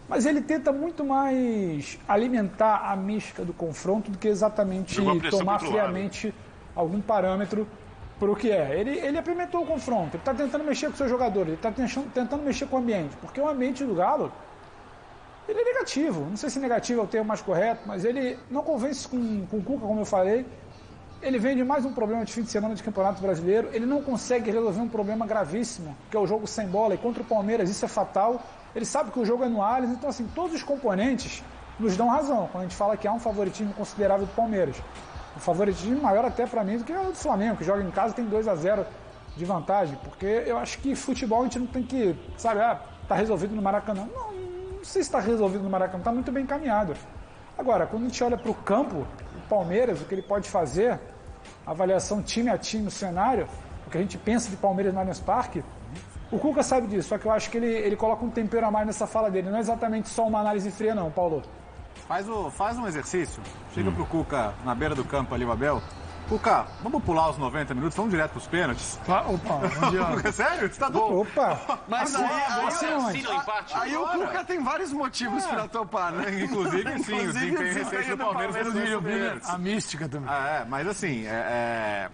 Mas ele tenta muito mais alimentar a mística do confronto do que exatamente tomar friamente algum parâmetro para o que é. Ele apimentou o confronto, ele está tentando mexer com o seu jogador, ele está tentando mexer com o ambiente. Porque o ambiente do Galo, ele é negativo. Não sei se negativo é o termo mais correto, mas ele não convence com o Cuca, como eu falei. Ele vem de mais um problema de fim de semana de Campeonato Brasileiro. Ele não consegue resolver um problema gravíssimo, que é o jogo sem bola. E contra o Palmeiras isso é fatal. Ele sabe que o jogo é no Allianz. Então, assim, todos os componentes nos dão razão quando a gente fala que há um favoritismo considerável do Palmeiras. Um favoritismo maior até para mim do que o do Flamengo, que joga em casa e tem 2-0 de vantagem. Porque eu acho que futebol a gente não tem que, sabe, tá resolvido no Maracanã. Não sei se está resolvido no Maracanã, está muito bem encaminhado. Agora, quando a gente olha para o campo, o Palmeiras, o que ele pode fazer, a avaliação time a time no cenário, o que a gente pensa de Palmeiras no Allianz Parque, o Cuca sabe disso, só que eu acho que ele coloca um tempero a mais nessa fala dele. Não é exatamente só uma análise fria, não, Paulo. Faz um exercício, chega pro Cuca na beira do campo ali, o Abel. Cuca, vamos pular os 90 minutos, vamos direto pros pênaltis. Opa, sério? Você tá doido? Opa! Mas aí o Agora. Cuca tem vários motivos para topar, né? Inclusive, sim, o desempenho recente do Palmeiras a mística também. Mas assim, é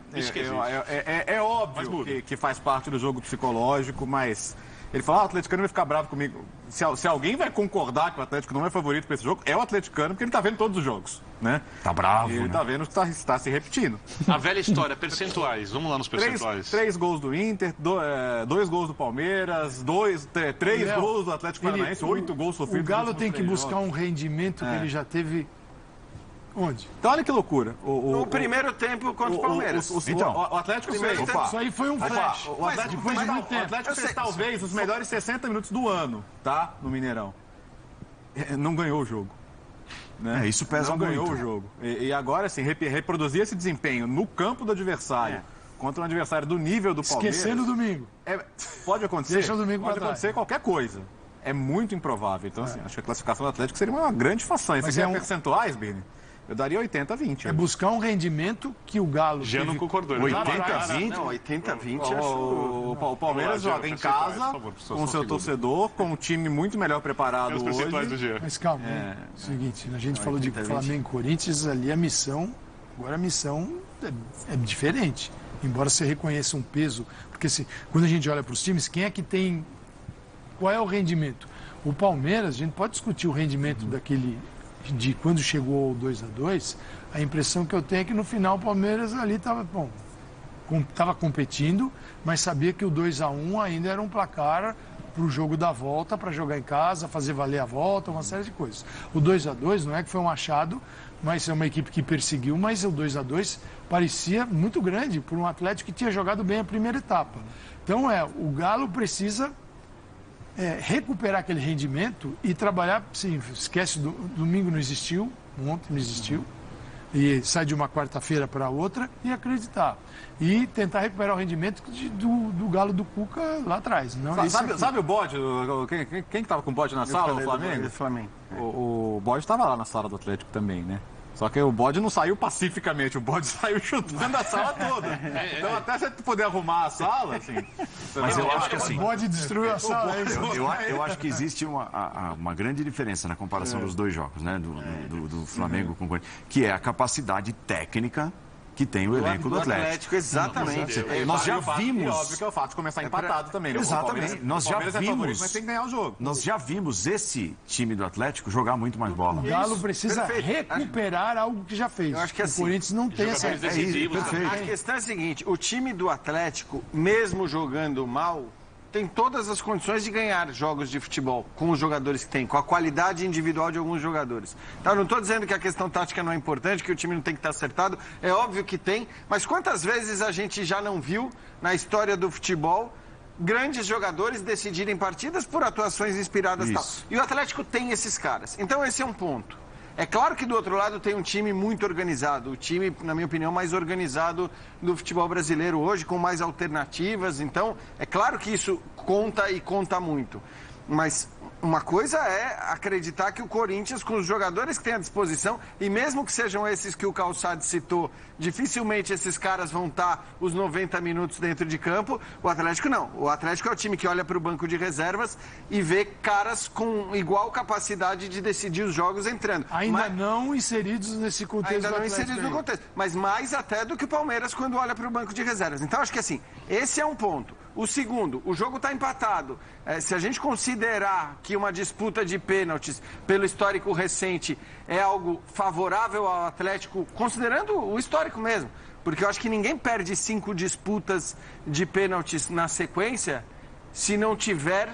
óbvio que faz parte do jogo psicológico, mas ele fala, o atleticano vai ficar bravo comigo. Se alguém vai concordar que o Atlético não é favorito para esse jogo, é o atleticano, porque ele tá vendo todos os jogos, né? Tá bravo, Ele né? tá vendo que está se repetindo. A velha história, percentuais. Vamos lá nos percentuais. 3 gols do Inter, 2 gols do Palmeiras, 3 gols do Atlético Paranaense, 8 gols sofridos. O Galo tem que buscar jogos. um rendimento que ele já teve. Onde? Então olha que loucura. No primeiro tempo contra o Palmeiras. O Atlético fez. Isso aí foi um flash. O Atlético depois de muito tempo. O Atlético fez talvez os melhores 60 minutos do ano, tá? No Mineirão. Não ganhou o jogo. Né? Isso pesa não muito. Não ganhou o jogo. E agora, assim, reproduzir esse desempenho no campo do adversário, contra um adversário do nível do Palmeiras... Esquecendo o domingo. Pode acontecer. Deixa o domingo pode pra acontecer qualquer coisa. É muito improvável. Então, assim, acho que a classificação do Atlético seria uma grande façanha. Se quiser percentuais, Bini, eu daria 80-20. É buscar um rendimento que o Galo... Já não concordou. 80-20? Não, 80-20 acho... O Palmeiras joga em casa, com o seu torcedor, com um time muito melhor preparado Os percentuais do hoje. Jean. Mas calma, seguinte, a gente falou de Flamengo e Corinthians, ali a missão, agora a missão é diferente. Embora você reconheça um peso, porque quando a gente olha para os times, quem é que tem... Qual é o rendimento? O Palmeiras, a gente pode discutir o rendimento daquele... de quando chegou ao 2-2, a impressão que eu tenho é que no final o Palmeiras ali estava competindo, mas sabia que o 2-1 ainda era um placar para o jogo da volta, para jogar em casa, fazer valer a volta, uma série de coisas. O 2-2 não é que foi um achado, mas é uma equipe que perseguiu, mas o 2-2 parecia muito grande por um Atlético que tinha jogado bem a primeira etapa. Então o Galo precisa recuperar aquele rendimento e trabalhar, sim, esquece, domingo não existiu, ontem não existiu, e sai de uma quarta-feira para outra e acreditar. E tentar recuperar o rendimento do Galo do Cuca lá atrás. Não, sabe o bode? Quem estava com o bode na sala do Flamengo? O bode estava lá na sala do Atlético também, né? Só que o bode não saiu pacificamente, o bode saiu chutando a sala toda. Então até você poder arrumar a sala, assim... Mas eu acho que assim... O bode destruiu a sala. Eu acho que existe uma grande diferença na comparação dos dois jogos, né? Do Flamengo com o Corinthians, que é a capacidade técnica que tem o elenco do Atlético. Exatamente. Nós já vimos... E óbvio que é o fato de começar empatado também. Né? Exatamente. Nós já vimos... Mas tem que ganhar o jogo. Nós já vimos esse time do Atlético jogar muito mais bola. O Galo precisa recuperar algo que já fez. Eu acho que o Corinthians não tem essa... Perfeito. A questão é a seguinte, o time do Atlético, mesmo jogando mal, tem todas as condições de ganhar jogos de futebol com os jogadores que tem, com a qualidade individual de alguns jogadores. Então, eu não estou dizendo que a questão tática não é importante, que o time não tem que estar acertado, é óbvio que tem, mas quantas vezes a gente já não viu na história do futebol grandes jogadores decidirem partidas por atuações inspiradas e tal. E o Atlético tem esses caras. Então, esse é um ponto. É claro que do outro lado tem um time muito organizado, o time, na minha opinião, mais organizado do futebol brasileiro hoje, com mais alternativas. Então, é claro que isso conta e conta muito. Mas uma coisa é acreditar que o Corinthians, com os jogadores que tem à disposição, e mesmo que sejam esses que o Calçade citou, dificilmente esses caras vão estar os 90 minutos dentro de campo. O Atlético não. O Atlético é o time que olha para o banco de reservas e vê caras com igual capacidade de decidir os jogos entrando. Ainda não inseridos nesse contexto. Ainda não inseridos no contexto. Mas mais até do que o Palmeiras quando olha para o banco de reservas. Então, acho que assim, esse é um ponto. O segundo, o jogo está empatado. Se a gente considerar que uma disputa de pênaltis, pelo histórico recente, é algo favorável ao Atlético, considerando o histórico mesmo, porque eu acho que ninguém perde 5 disputas de pênaltis na sequência se não tiver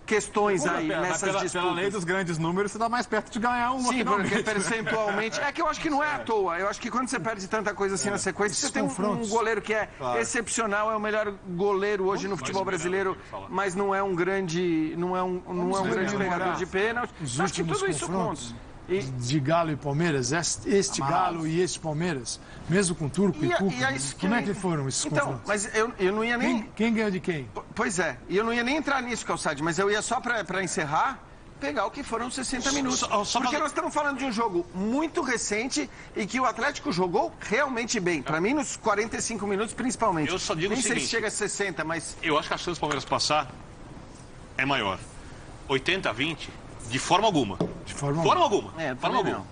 questões aí nessas disputas. Pela lei dos grandes números, você está mais perto de ganhar uma. Sim, porque percentualmente... É que eu acho que não é à toa. Eu acho que quando você perde tanta coisa assim na sequência, você tem um goleiro que é excepcional, é o melhor goleiro hoje no futebol brasileiro, mas não é um grande... Não é um grande pegador de pênalti. Acho que tudo isso conta. De Galo e Palmeiras, este Galo e este Palmeiras, mesmo com Turco e Cuca, como é que foram esses confrontos? Mas eu não ia nem... Quem ganhou de quem? Pois é, e eu não ia nem entrar nisso, Calçade, mas eu ia só para encerrar, pegar o que foram 60 minutos. Porque nós estamos falando de um jogo muito recente e que o Atlético jogou realmente bem. Para mim, nos 45 minutos, principalmente. Eu só digo o seguinte... Nem sei se chega a 60, mas... Eu acho que a chance do Palmeiras passar é maior. 80-20... De forma alguma. De forma alguma.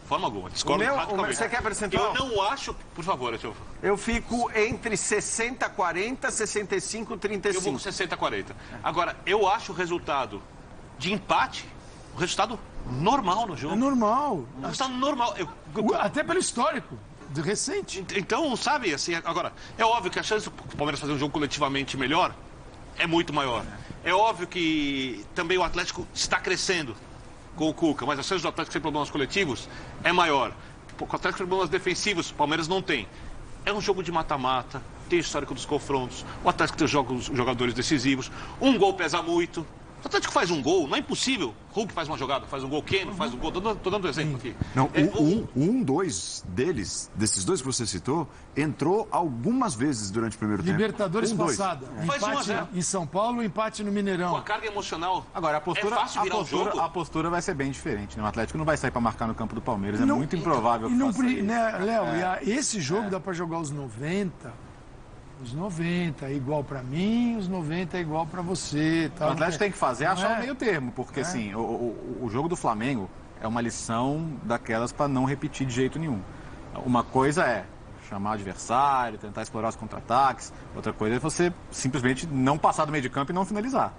Forma alguma. Discordo radicalmente. Você quer percentual? Eu não acho... Por favor, eu fico entre 60-40, 65-35. Eu vou com 60-40. Agora, eu acho o resultado de empate um resultado normal no jogo. É normal. Um resultado normal. Até pelo histórico. Recente. Então, sabe, assim, agora, é óbvio que a chance do Palmeiras fazer um jogo coletivamente melhor é muito maior. É óbvio que também o Atlético está crescendo com o Cuca, mas a chance do Atlético ter problemas coletivos é maior. O Atlético tem problemas defensivos, o Palmeiras não tem. É um jogo de mata-mata, tem o histórico dos confrontos, o Atlético tem jogadores decisivos, um gol pesa muito. O Atlético faz um gol, não é impossível. Hulk faz uma jogada, faz um gol, Keno faz um gol. Tô dando um exemplo aqui. Não, dois deles, desses dois que você citou, entrou algumas vezes durante o primeiro tempo. Libertadores passada. Faz 1 a 0. Em São Paulo, empate no Mineirão. Com a carga emocional. Agora, a postura, é fácil virar um jogo. A postura vai ser bem diferente. Né? O Atlético não vai sair para marcar no campo do Palmeiras. É muito improvável que faça isso. Né, Léo, esse jogo dá para jogar os 90... Os 90 é igual para mim, os 90 é igual para você. Tal. O Atlético tem que fazer achar o meio termo, porque assim, o jogo do Flamengo é uma lição daquelas para não repetir de jeito nenhum. Uma coisa é chamar o adversário, tentar explorar os contra-ataques. Outra coisa é você simplesmente não passar do meio de campo e não finalizar.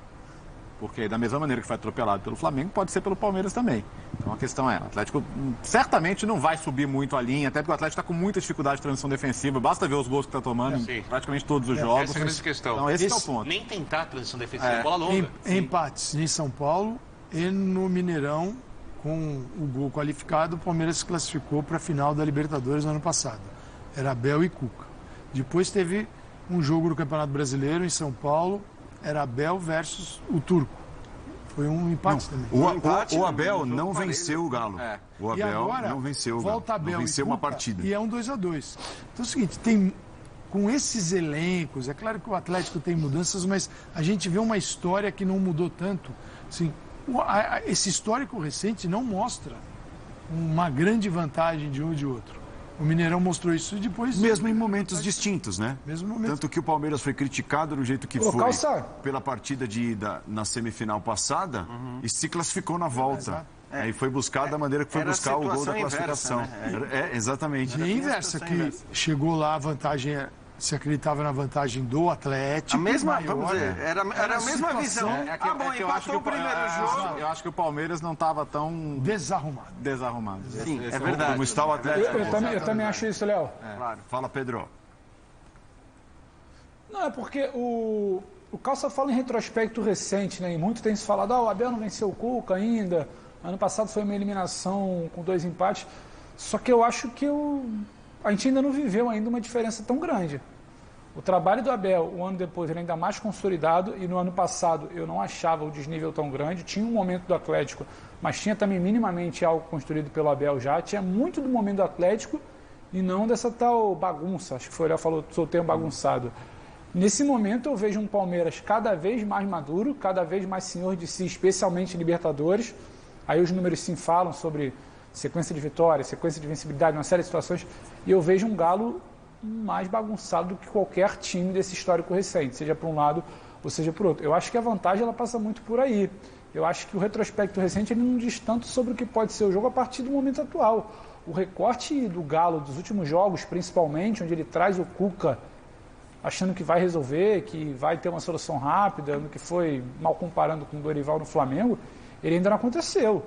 Porque da mesma maneira que foi atropelado pelo Flamengo, pode ser pelo Palmeiras também. Então a questão é, o Atlético certamente não vai subir muito a linha, até porque o Atlético está com muita dificuldade de transição defensiva. Basta ver os gols que está tomando em praticamente todos os jogos. Essa é a grande questão. Então esse é o ponto. Nem tentar a transição defensiva, bola longa. Empates em São Paulo e no Mineirão, com o gol qualificado, o Palmeiras se classificou para a final da Libertadores no ano passado. Era Abel e Cuca. Depois teve um jogo no Campeonato Brasileiro em São Paulo, era Abel versus o Turco. Foi um empate também. O Abel não venceu o Galo. O Abel não venceu o Galo. Volta Abel não venceu uma partida. E é um 2-2. Então é o seguinte, com esses elencos, é claro que o Atlético tem mudanças, mas a gente vê uma história que não mudou tanto. Assim, esse histórico recente não mostra uma grande vantagem de um e de outro. O Mineirão mostrou isso depois... Mesmo em momentos distintos, né? Mesmo momento. Tanto que o Palmeiras foi criticado do jeito que foi pela partida de ida na semifinal passada e se classificou na volta. E foi buscar da maneira que foi buscar o gol da classificação. Inversa, né? Exatamente. E a inversa, que chegou lá a vantagem, se acreditava na vantagem do Atlético. A mesma, maior, vamos dizer, era a mesma visão. Eu acho que o primeiro jogo. Eu acho que o Palmeiras não estava tão desarrumado. Sim, é verdade. Como está o Atlético. Eu também acho isso, Léo. Claro. Fala, Pedro. Não, é porque o Calça fala em retrospecto recente, né? E muito tem se falado, o Abel não venceu o Cuca ainda. Ano passado foi uma eliminação com 2 empates. Só que eu acho que a gente ainda não viveu ainda uma diferença tão grande. O trabalho do Abel, um ano depois, ele ainda mais consolidado. E no ano passado eu não achava o desnível tão grande. Tinha um momento do Atlético, mas tinha também minimamente algo construído pelo Abel já. Tinha muito do momento do Atlético e não dessa tal bagunça. Acho que foi o Léo falou, sou o termo bagunçado. Nesse momento eu vejo um Palmeiras cada vez mais maduro, cada vez mais senhor de si, especialmente em Libertadores. Aí os números sim falam sobre sequência de vitórias, sequência de vencibilidade, uma série de situações. E eu vejo um Galo mais bagunçado do que qualquer time desse histórico recente, seja por um lado ou seja por outro. Eu acho que a vantagem ela passa muito por aí. Eu acho que o retrospecto recente ele não diz tanto sobre o que pode ser o jogo a partir do momento atual. O recorte do Galo dos últimos jogos, principalmente, onde ele traz o Cuca achando que vai resolver, que vai ter uma solução rápida, no que foi, mal comparando com o Dorival no Flamengo, ele ainda não aconteceu.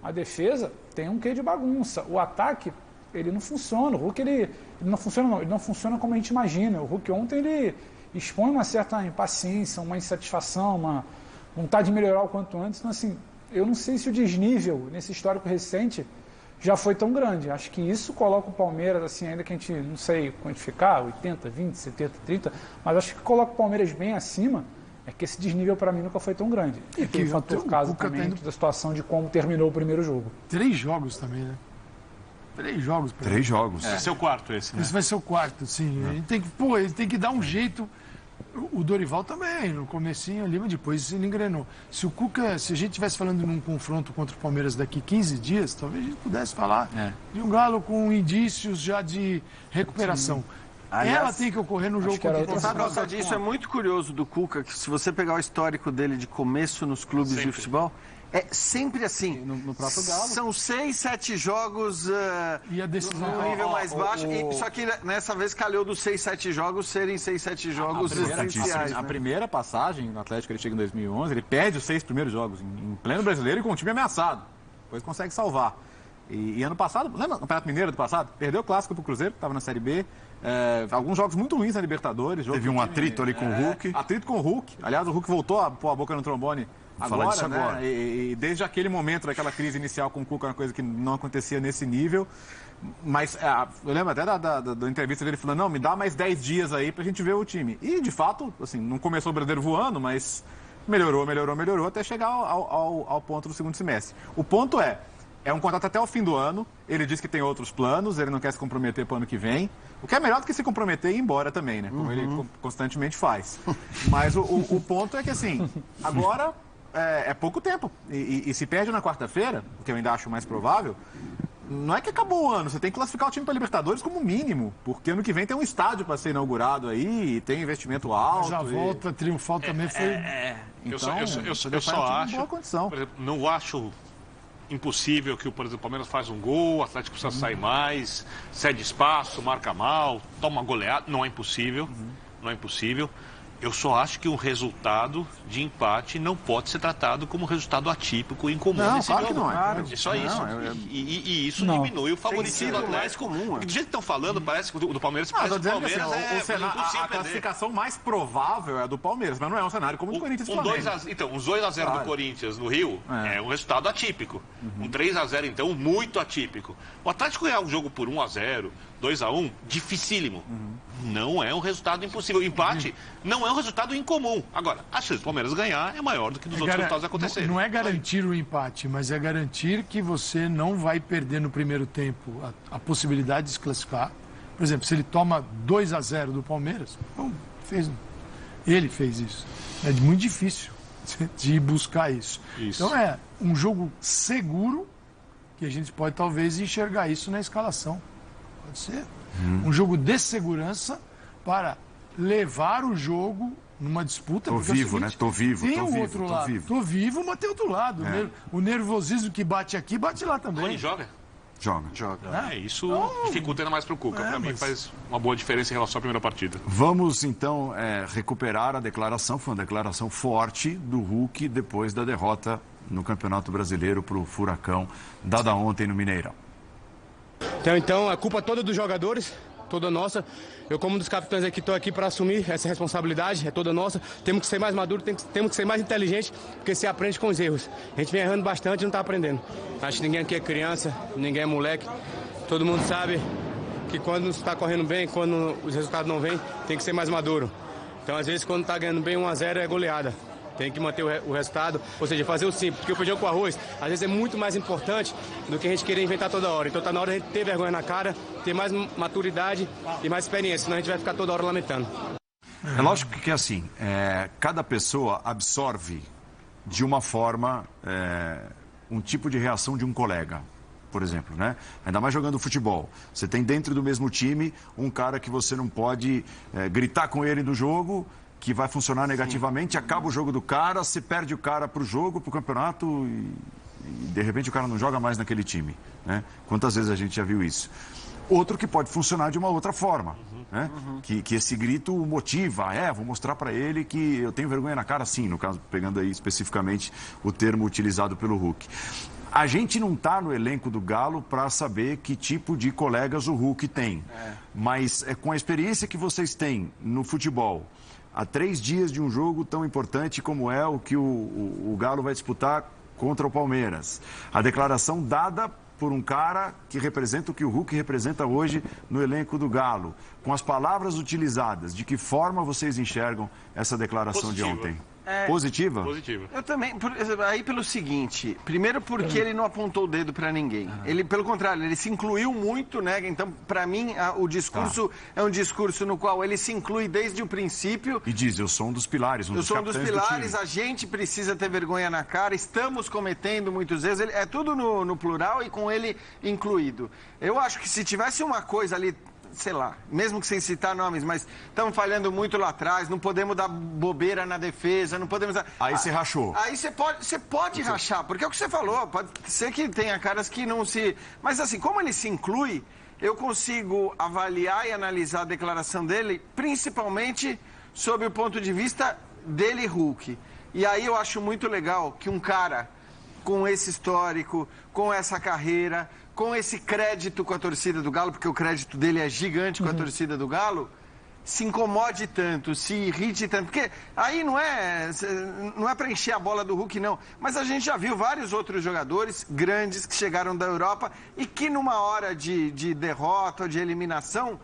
A defesa tem um quê de bagunça. O ataque, ele não funciona. O Hulk, ele não funciona não. Ele não funciona como a gente imagina. O Hulk ontem, ele expõe uma certa impaciência, uma insatisfação, uma vontade de melhorar o quanto antes. Então, assim, eu não sei se o desnível nesse histórico recente já foi tão grande. Acho que isso coloca o Palmeiras, assim, ainda que a gente não sei quantificar, 80, 20, 70, 30, mas acho que coloca o Palmeiras bem acima, é que esse desnível para mim nunca foi tão grande. E tem o fator caso também da situação de como terminou o primeiro jogo. 3 jogos também, né? 3 jogos. 3 jogos. Vai ser o quarto esse, né? Esse vai ser o quarto, sim. Ele tem que dar um jeito. O Dorival também, no comecinho ali, mas depois ele engrenou. Se o Cuca, se a gente estivesse falando num confronto contra o Palmeiras daqui 15 dias, talvez a gente pudesse falar de um Galo com indícios já de recuperação. Aliás, ela tem que ocorrer no jogo contra o Palmeiras. Por causa disso, é muito curioso do Cuca, que se você pegar o histórico dele de começo nos clubes de futebol, é sempre assim. No próprio Galo. São 6, 7 jogos e a decisão no nível mais baixo. Só que nessa vez calhou dos 6, 7 jogos serem 6, 7 jogos essenciais. A primeira passagem no Atlético, ele chega em 2011, ele perde os 6 primeiros jogos em pleno brasileiro e com o time ameaçado. Depois consegue salvar. E ano passado, lembra o Campeonato Mineiro do passado? Perdeu o Clássico pro Cruzeiro, que estava na Série B. Alguns jogos muito ruins na Libertadores. Teve um atrito ali com o Hulk. Atrito com o Hulk. Aliás, o Hulk voltou a pôr a boca no trombone agora, né? Agora. E desde aquele momento, daquela crise inicial com o Cuca, uma coisa que não acontecia nesse nível. Mas eu lembro até da entrevista dele falando, não, me dá mais 10 dias aí pra gente ver o time. E, de fato, assim, não começou o brasileiro voando, mas melhorou, até chegar ao ponto do segundo semestre. O ponto é um contrato até o fim do ano, ele diz que tem outros planos, ele não quer se comprometer para o ano que vem, o que é melhor do que se comprometer e ir embora também, né? Como ele constantemente faz. Mas o ponto é que, assim, agora é pouco tempo. E se perde na quarta-feira, o que eu ainda acho mais provável, não é que acabou o ano, você tem que classificar o time para Libertadores como mínimo, porque ano que vem tem um estádio para ser inaugurado aí, tem investimento alto. Mas a volta triunfal também foi... Então, eu só acho, boa condição. por exemplo, não acho impossível que, por exemplo, o Palmeiras faz um gol, o Atlético precisa sair mais, cede espaço, marca mal, toma goleada. Não é impossível, não é impossível. Eu só acho que um resultado de empate não pode ser tratado como resultado atípico e incomum nesse claro jogo. Que não é. Claro. É só isso. E isso diminui o favoritismo do Atlético. comum, Porque do jeito que estão falando, parece que o do Palmeiras parece que o Palmeiras a classificação mais provável é a do Palmeiras, mas não é um cenário como o do Corinthians e Flamengo. Então, uns 2-0 do Corinthians no Rio é um resultado atípico. Um 3-0, então, muito atípico. O Atlético ganhar um jogo por 1-0, 2-1, dificílimo. Não é um resultado impossível. O empate não é um resultado incomum. Agora, a chance do Palmeiras ganhar é maior do que dos outros resultados acontecerem. Não é garantir o empate, mas é garantir que você não vai perder no primeiro tempo a possibilidade de se classificar. Por exemplo, se ele toma 2-0 do Palmeiras, ele fez isso. É muito difícil de buscar isso. Então é um jogo seguro que a gente pode talvez enxergar isso na escalação. Pode ser. Um jogo de segurança para levar o jogo numa disputa. Tô vivo, é o seguinte, né? Tô vivo, tem tô o vivo, outro tô lado. vivo. Tô vivo, mas tem outro lado. É. O nervosismo que bate aqui, bate lá também. Ele joga? Joga. Isso dificulta ainda mais pro Cuca. Pra mim faz uma boa diferença em relação à primeira partida. Vamos, então, recuperar a declaração. Foi uma declaração forte do Hulk depois da derrota no Campeonato Brasileiro para o Furacão, dada ontem no Mineirão. Então, a culpa toda dos jogadores, toda nossa. Eu, como um dos capitães aqui, estou aqui para assumir essa responsabilidade, é toda nossa. Temos que ser mais maduros, temos que ser mais inteligentes, porque se aprende com os erros. A gente vem errando bastante e não está aprendendo. Acho que ninguém aqui é criança, ninguém é moleque. Todo mundo sabe que quando está correndo bem, quando os resultados não vêm, tem que ser mais maduro. Então, às vezes, quando está ganhando bem 1-0 é goleada. Tem que manter o resultado, ou seja, fazer o simples, porque o feijão com arroz, às vezes, é muito mais importante do que a gente querer inventar toda hora. Então, está na hora de a gente ter vergonha na cara, ter mais maturidade e mais experiência, senão a gente vai ficar toda hora lamentando. É lógico que, assim, cada pessoa absorve de uma forma um tipo de reação de um colega, por exemplo, né? Ainda mais jogando futebol. Você tem dentro do mesmo time um cara que você não pode gritar com ele no jogo, que vai funcionar negativamente, acaba o jogo do cara, você perde o cara pro jogo, pro campeonato e de repente o cara não joga mais naquele time, né? Quantas vezes a gente já viu isso? Outro que pode funcionar de uma outra forma, né? Que esse grito o motiva, vou mostrar para ele que eu tenho vergonha na cara, sim, no caso, pegando aí especificamente o termo utilizado pelo Hulk. A gente não está no elenco do Galo para saber que tipo de colegas o Hulk tem, mas com a experiência que vocês têm no futebol, há 3 dias de um jogo tão importante como é o que o Galo vai disputar contra o Palmeiras. A declaração dada por um cara que representa o que o Hulk representa hoje no elenco do Galo. Com as palavras utilizadas, de que forma vocês enxergam essa declaração de ontem? Positiva? Positiva. Eu também, aí pelo seguinte, primeiro porque ele não apontou o dedo para ninguém. Ele, pelo contrário, ele se incluiu muito, né? Então, para mim, o discurso é um discurso no qual ele se inclui desde o princípio. E diz, eu sou um dos pilares, eu sou um dos pilares, a gente precisa ter vergonha na cara, estamos cometendo muitos erros. É tudo no plural e com ele incluído. Eu acho que se tivesse uma coisa ali, sei lá, mesmo que sem citar nomes, mas estamos falhando muito lá atrás, não podemos dar bobeira na defesa, não podemos dar... Aí você rachou. Aí você pode rachar, porque é o que você falou, pode ser que tenha caras que não se... Mas assim, como ele se inclui, eu consigo avaliar e analisar a declaração dele, principalmente sob o ponto de vista dele, Hulk. E aí eu acho muito legal que um cara com esse histórico, com essa carreira, com esse crédito com a torcida do Galo, porque o crédito dele é gigante com a torcida do Galo, se incomode tanto, se irrite tanto. Porque aí não é para encher a bola do Hulk, não. Mas a gente já viu vários outros jogadores grandes que chegaram da Europa e que numa hora de derrota ou de eliminação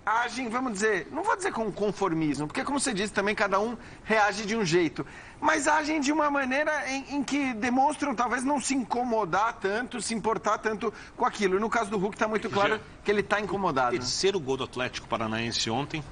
agem, vamos dizer, não vou dizer com conformismo, porque como você disse também, cada um reage de um jeito, mas agem de uma maneira em que demonstram talvez não se incomodar tanto, se importar tanto com aquilo. E no caso do Hulk está muito claro que ele está incomodado. O terceiro gol do Atlético Paranaense ontem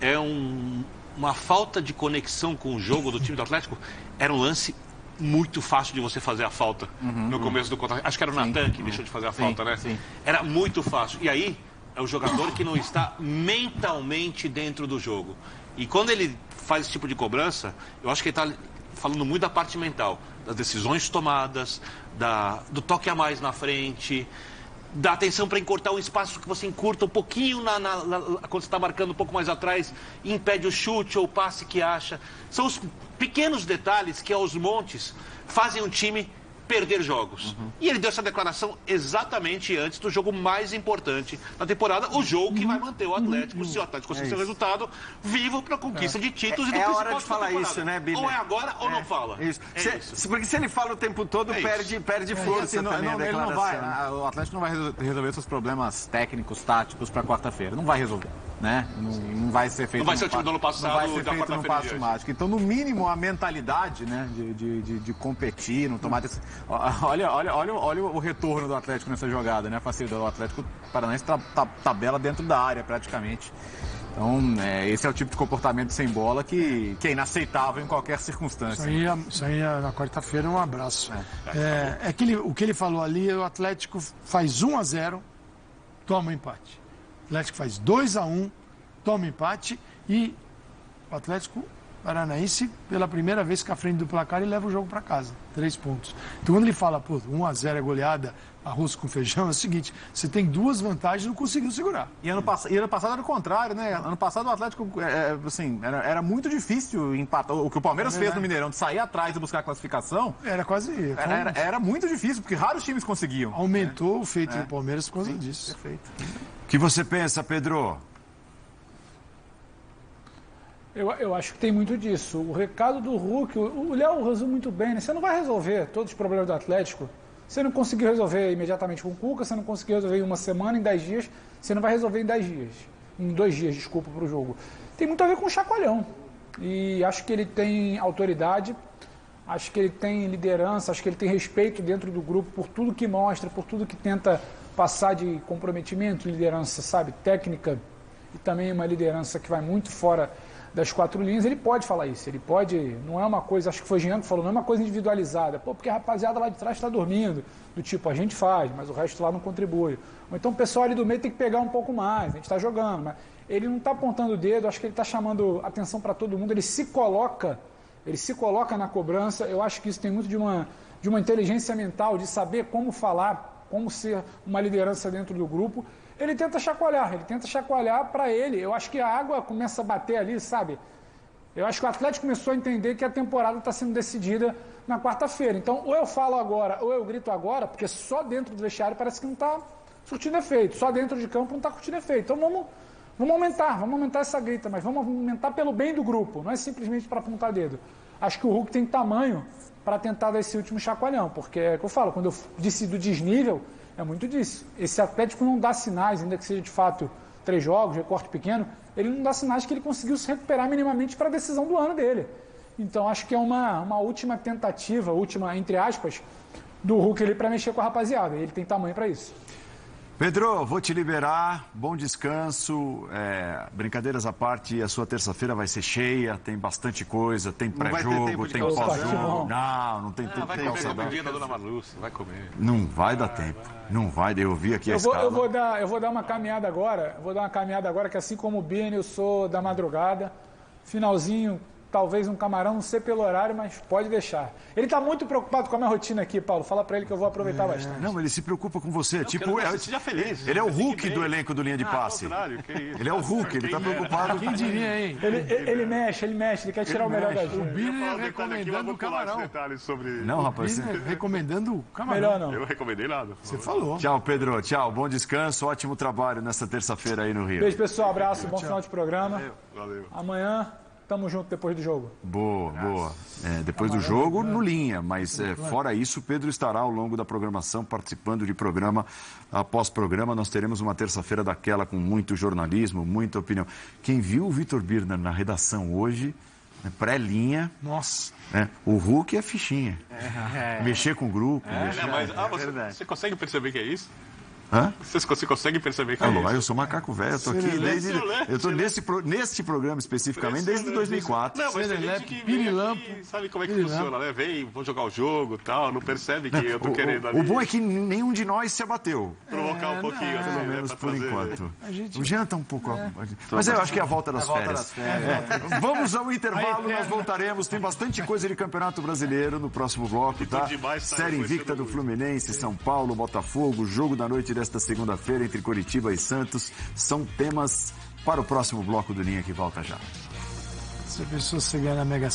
é uma falta de conexão com o jogo do time do Atlético. Era um lance muito fácil de você fazer a falta no começo do contra-ataque. Acho que era o Natan que deixou de fazer a falta, né? Sim. Era muito fácil. E aí é o jogador que não está mentalmente dentro do jogo. E quando ele faz esse tipo de cobrança, eu acho que ele está falando muito da parte mental, das decisões tomadas, do toque a mais na frente, da atenção para encurtar um espaço que você encurta um pouquinho quando você está marcando um pouco mais atrás, e impede o chute ou o passe que acha. São os pequenos detalhes que aos montes fazem um time perder jogos. E ele deu essa declaração exatamente antes do jogo mais importante da temporada, o jogo que vai manter o Atlético, se o Atlético conseguir seu resultado, vivo para a conquista de títulos e do principal. É hora de falar isso, né, Billy? Ou é agora ou não fala. Isso. Porque se ele fala o tempo todo, perde força Ele não vai, o Atlético não vai resolver seus problemas técnicos, táticos para quarta-feira. Não vai resolver, né? Não vai ser feito. Não vai ser o time do ano passado, não vai ser feito no passo mágico. Então, no mínimo, a mentalidade, né, de competir, não tomar decisão. Olha o retorno do Atlético nessa jogada, né? A facilidade do Atlético Paranaense tabela dentro da área, praticamente. Então, esse é o tipo de comportamento sem bola que é inaceitável em qualquer circunstância. Isso aí na quarta-feira é um abraço. O que ele falou ali, o Atlético faz 1-0, toma empate. O Atlético faz 2-1, toma empate e o Atlético Paranaense, pela primeira vez, fica à frente do placar e leva o jogo para casa. 3 pontos. Então, quando ele fala, 1-0 é goleada, arroz com feijão, é o seguinte, você tem 2 vantagens e não conseguiu segurar. E ano passado era o contrário, né? Ano passado o Atlético, era muito difícil empatar. O que o Palmeiras fez no Mineirão, de sair atrás e buscar a classificação... Era quase... Era muito difícil, porque raros times conseguiam. Aumentou o feito do Palmeiras por causa disso. Perfeito. O que você pensa, Pedro? Eu acho que tem muito disso. O recado do Hulk, o Léo resume muito bem, né? Você não vai resolver todos os problemas do Atlético. Você não conseguiu resolver imediatamente com o Cuca, você não conseguiu resolver em uma semana, em 10 dias, você não vai resolver em 10 dias. Em 2 dias, desculpa, para o jogo. Tem muito a ver com o chacoalhão. E acho que ele tem autoridade, acho que ele tem liderança, acho que ele tem respeito dentro do grupo por tudo que mostra, por tudo que tenta passar de comprometimento, liderança, sabe, técnica, e também uma liderança que vai muito fora das 4 linhas. Ele pode falar isso, ele pode, não é uma coisa, acho que foi Jean que falou, não é uma coisa individualizada, porque a rapaziada lá de trás está dormindo, do tipo, a gente faz, mas o resto lá não contribui. Ou então o pessoal ali do meio tem que pegar um pouco mais, a gente está jogando, mas ele não está apontando o dedo, acho que ele está chamando atenção para todo mundo, ele se coloca na cobrança. Eu acho que isso tem muito de uma inteligência mental, de saber como falar, como ser uma liderança dentro do grupo. Ele tenta chacoalhar para ele. Eu acho que a água começa a bater ali, sabe? Eu acho que o Atlético começou a entender que a temporada está sendo decidida na quarta-feira. Então, ou eu falo agora, ou eu grito agora, porque só dentro do vestiário parece que não está surtindo efeito. Só dentro de campo não está curtindo efeito. Então, vamos aumentar essa grita, mas vamos aumentar pelo bem do grupo, não é simplesmente para apontar dedo. Acho que o Hulk tem tamanho para tentar dar esse último chacoalhão, porque é o que eu falo, quando eu disse do desnível, é muito disso. Esse Atlético não dá sinais, ainda que seja de fato 3 jogos, recorte pequeno, ele não dá sinais que ele conseguiu se recuperar minimamente para a decisão do ano dele. Então acho que é uma última tentativa, última, entre aspas, do Hulk ali para mexer com a rapaziada. Ele tem tamanho para isso. Pedro, vou te liberar, bom descanso, brincadeiras à parte, a sua terça-feira vai ser cheia, tem bastante coisa, tem pré-jogo, tem pós-jogo. Não tem tempo de calçadão. Da Dona Maluça, vai comer. Não vai dar tempo, não vai, eu vi aqui a escala. Eu vou dar uma caminhada agora, que assim como o Bini, eu sou da madrugada, finalzinho, talvez um camarão, não sei pelo horário, mas pode deixar. Ele está muito preocupado com a minha rotina aqui, Paulo. Fala para ele que eu vou aproveitar bastante. Não, ele se preocupa com você. Seja feliz. Ele é o Hulk do elenco do Linha de Passe. Ele é o Hulk, ele está preocupado. Quem diria, hein? Ele mexe, ele quer tirar o melhor da gente. O Bini recomendando o camarão. Não, rapaz. O Bini recomendando o camarão. Melhor não. Eu não recomendei nada. Você falou. Tchau, Pedro. Tchau, bom descanso, ótimo trabalho nessa terça-feira aí no Rio. Beijo, pessoal. Abraço, bom final de programa. Valeu. Amanhã, tamo junto depois do jogo. Boa. Depois do jogo, no Linha. Mas fora isso, o Pedro estará ao longo da programação, participando de programa após programa. Nós teremos uma terça-feira daquela com muito jornalismo, muita opinião. Quem viu o Vitor Birner na redação hoje, pré-linha... Nossa. O Hulk é fichinha. Mexer com o grupo. Você consegue perceber que é isso? Hã? Você consegue perceber que é isso? Eu sou macaco velho, eu tô aqui desde... Eu tô nesse programa especificamente desde 2004. Não, mas tem gente que vem, sabe como é que funciona, né? Vem, vou jogar o jogo e tal, não percebe que eu tô querendo ali. O bom é que nenhum de nós se abateu. Provocar um pouquinho. Pelo menos por enquanto. O Jean tá um pouco... Mas eu acho que é a volta das férias. Vamos ao intervalo, nós voltaremos. Tem bastante coisa de Campeonato Brasileiro no próximo bloco, tá? Série invicta do Fluminense, São Paulo, Botafogo, jogo da noite desta segunda-feira entre Coritiba e Santos. São temas para o próximo bloco do Linha que volta já. Se a pessoa chegar na Mega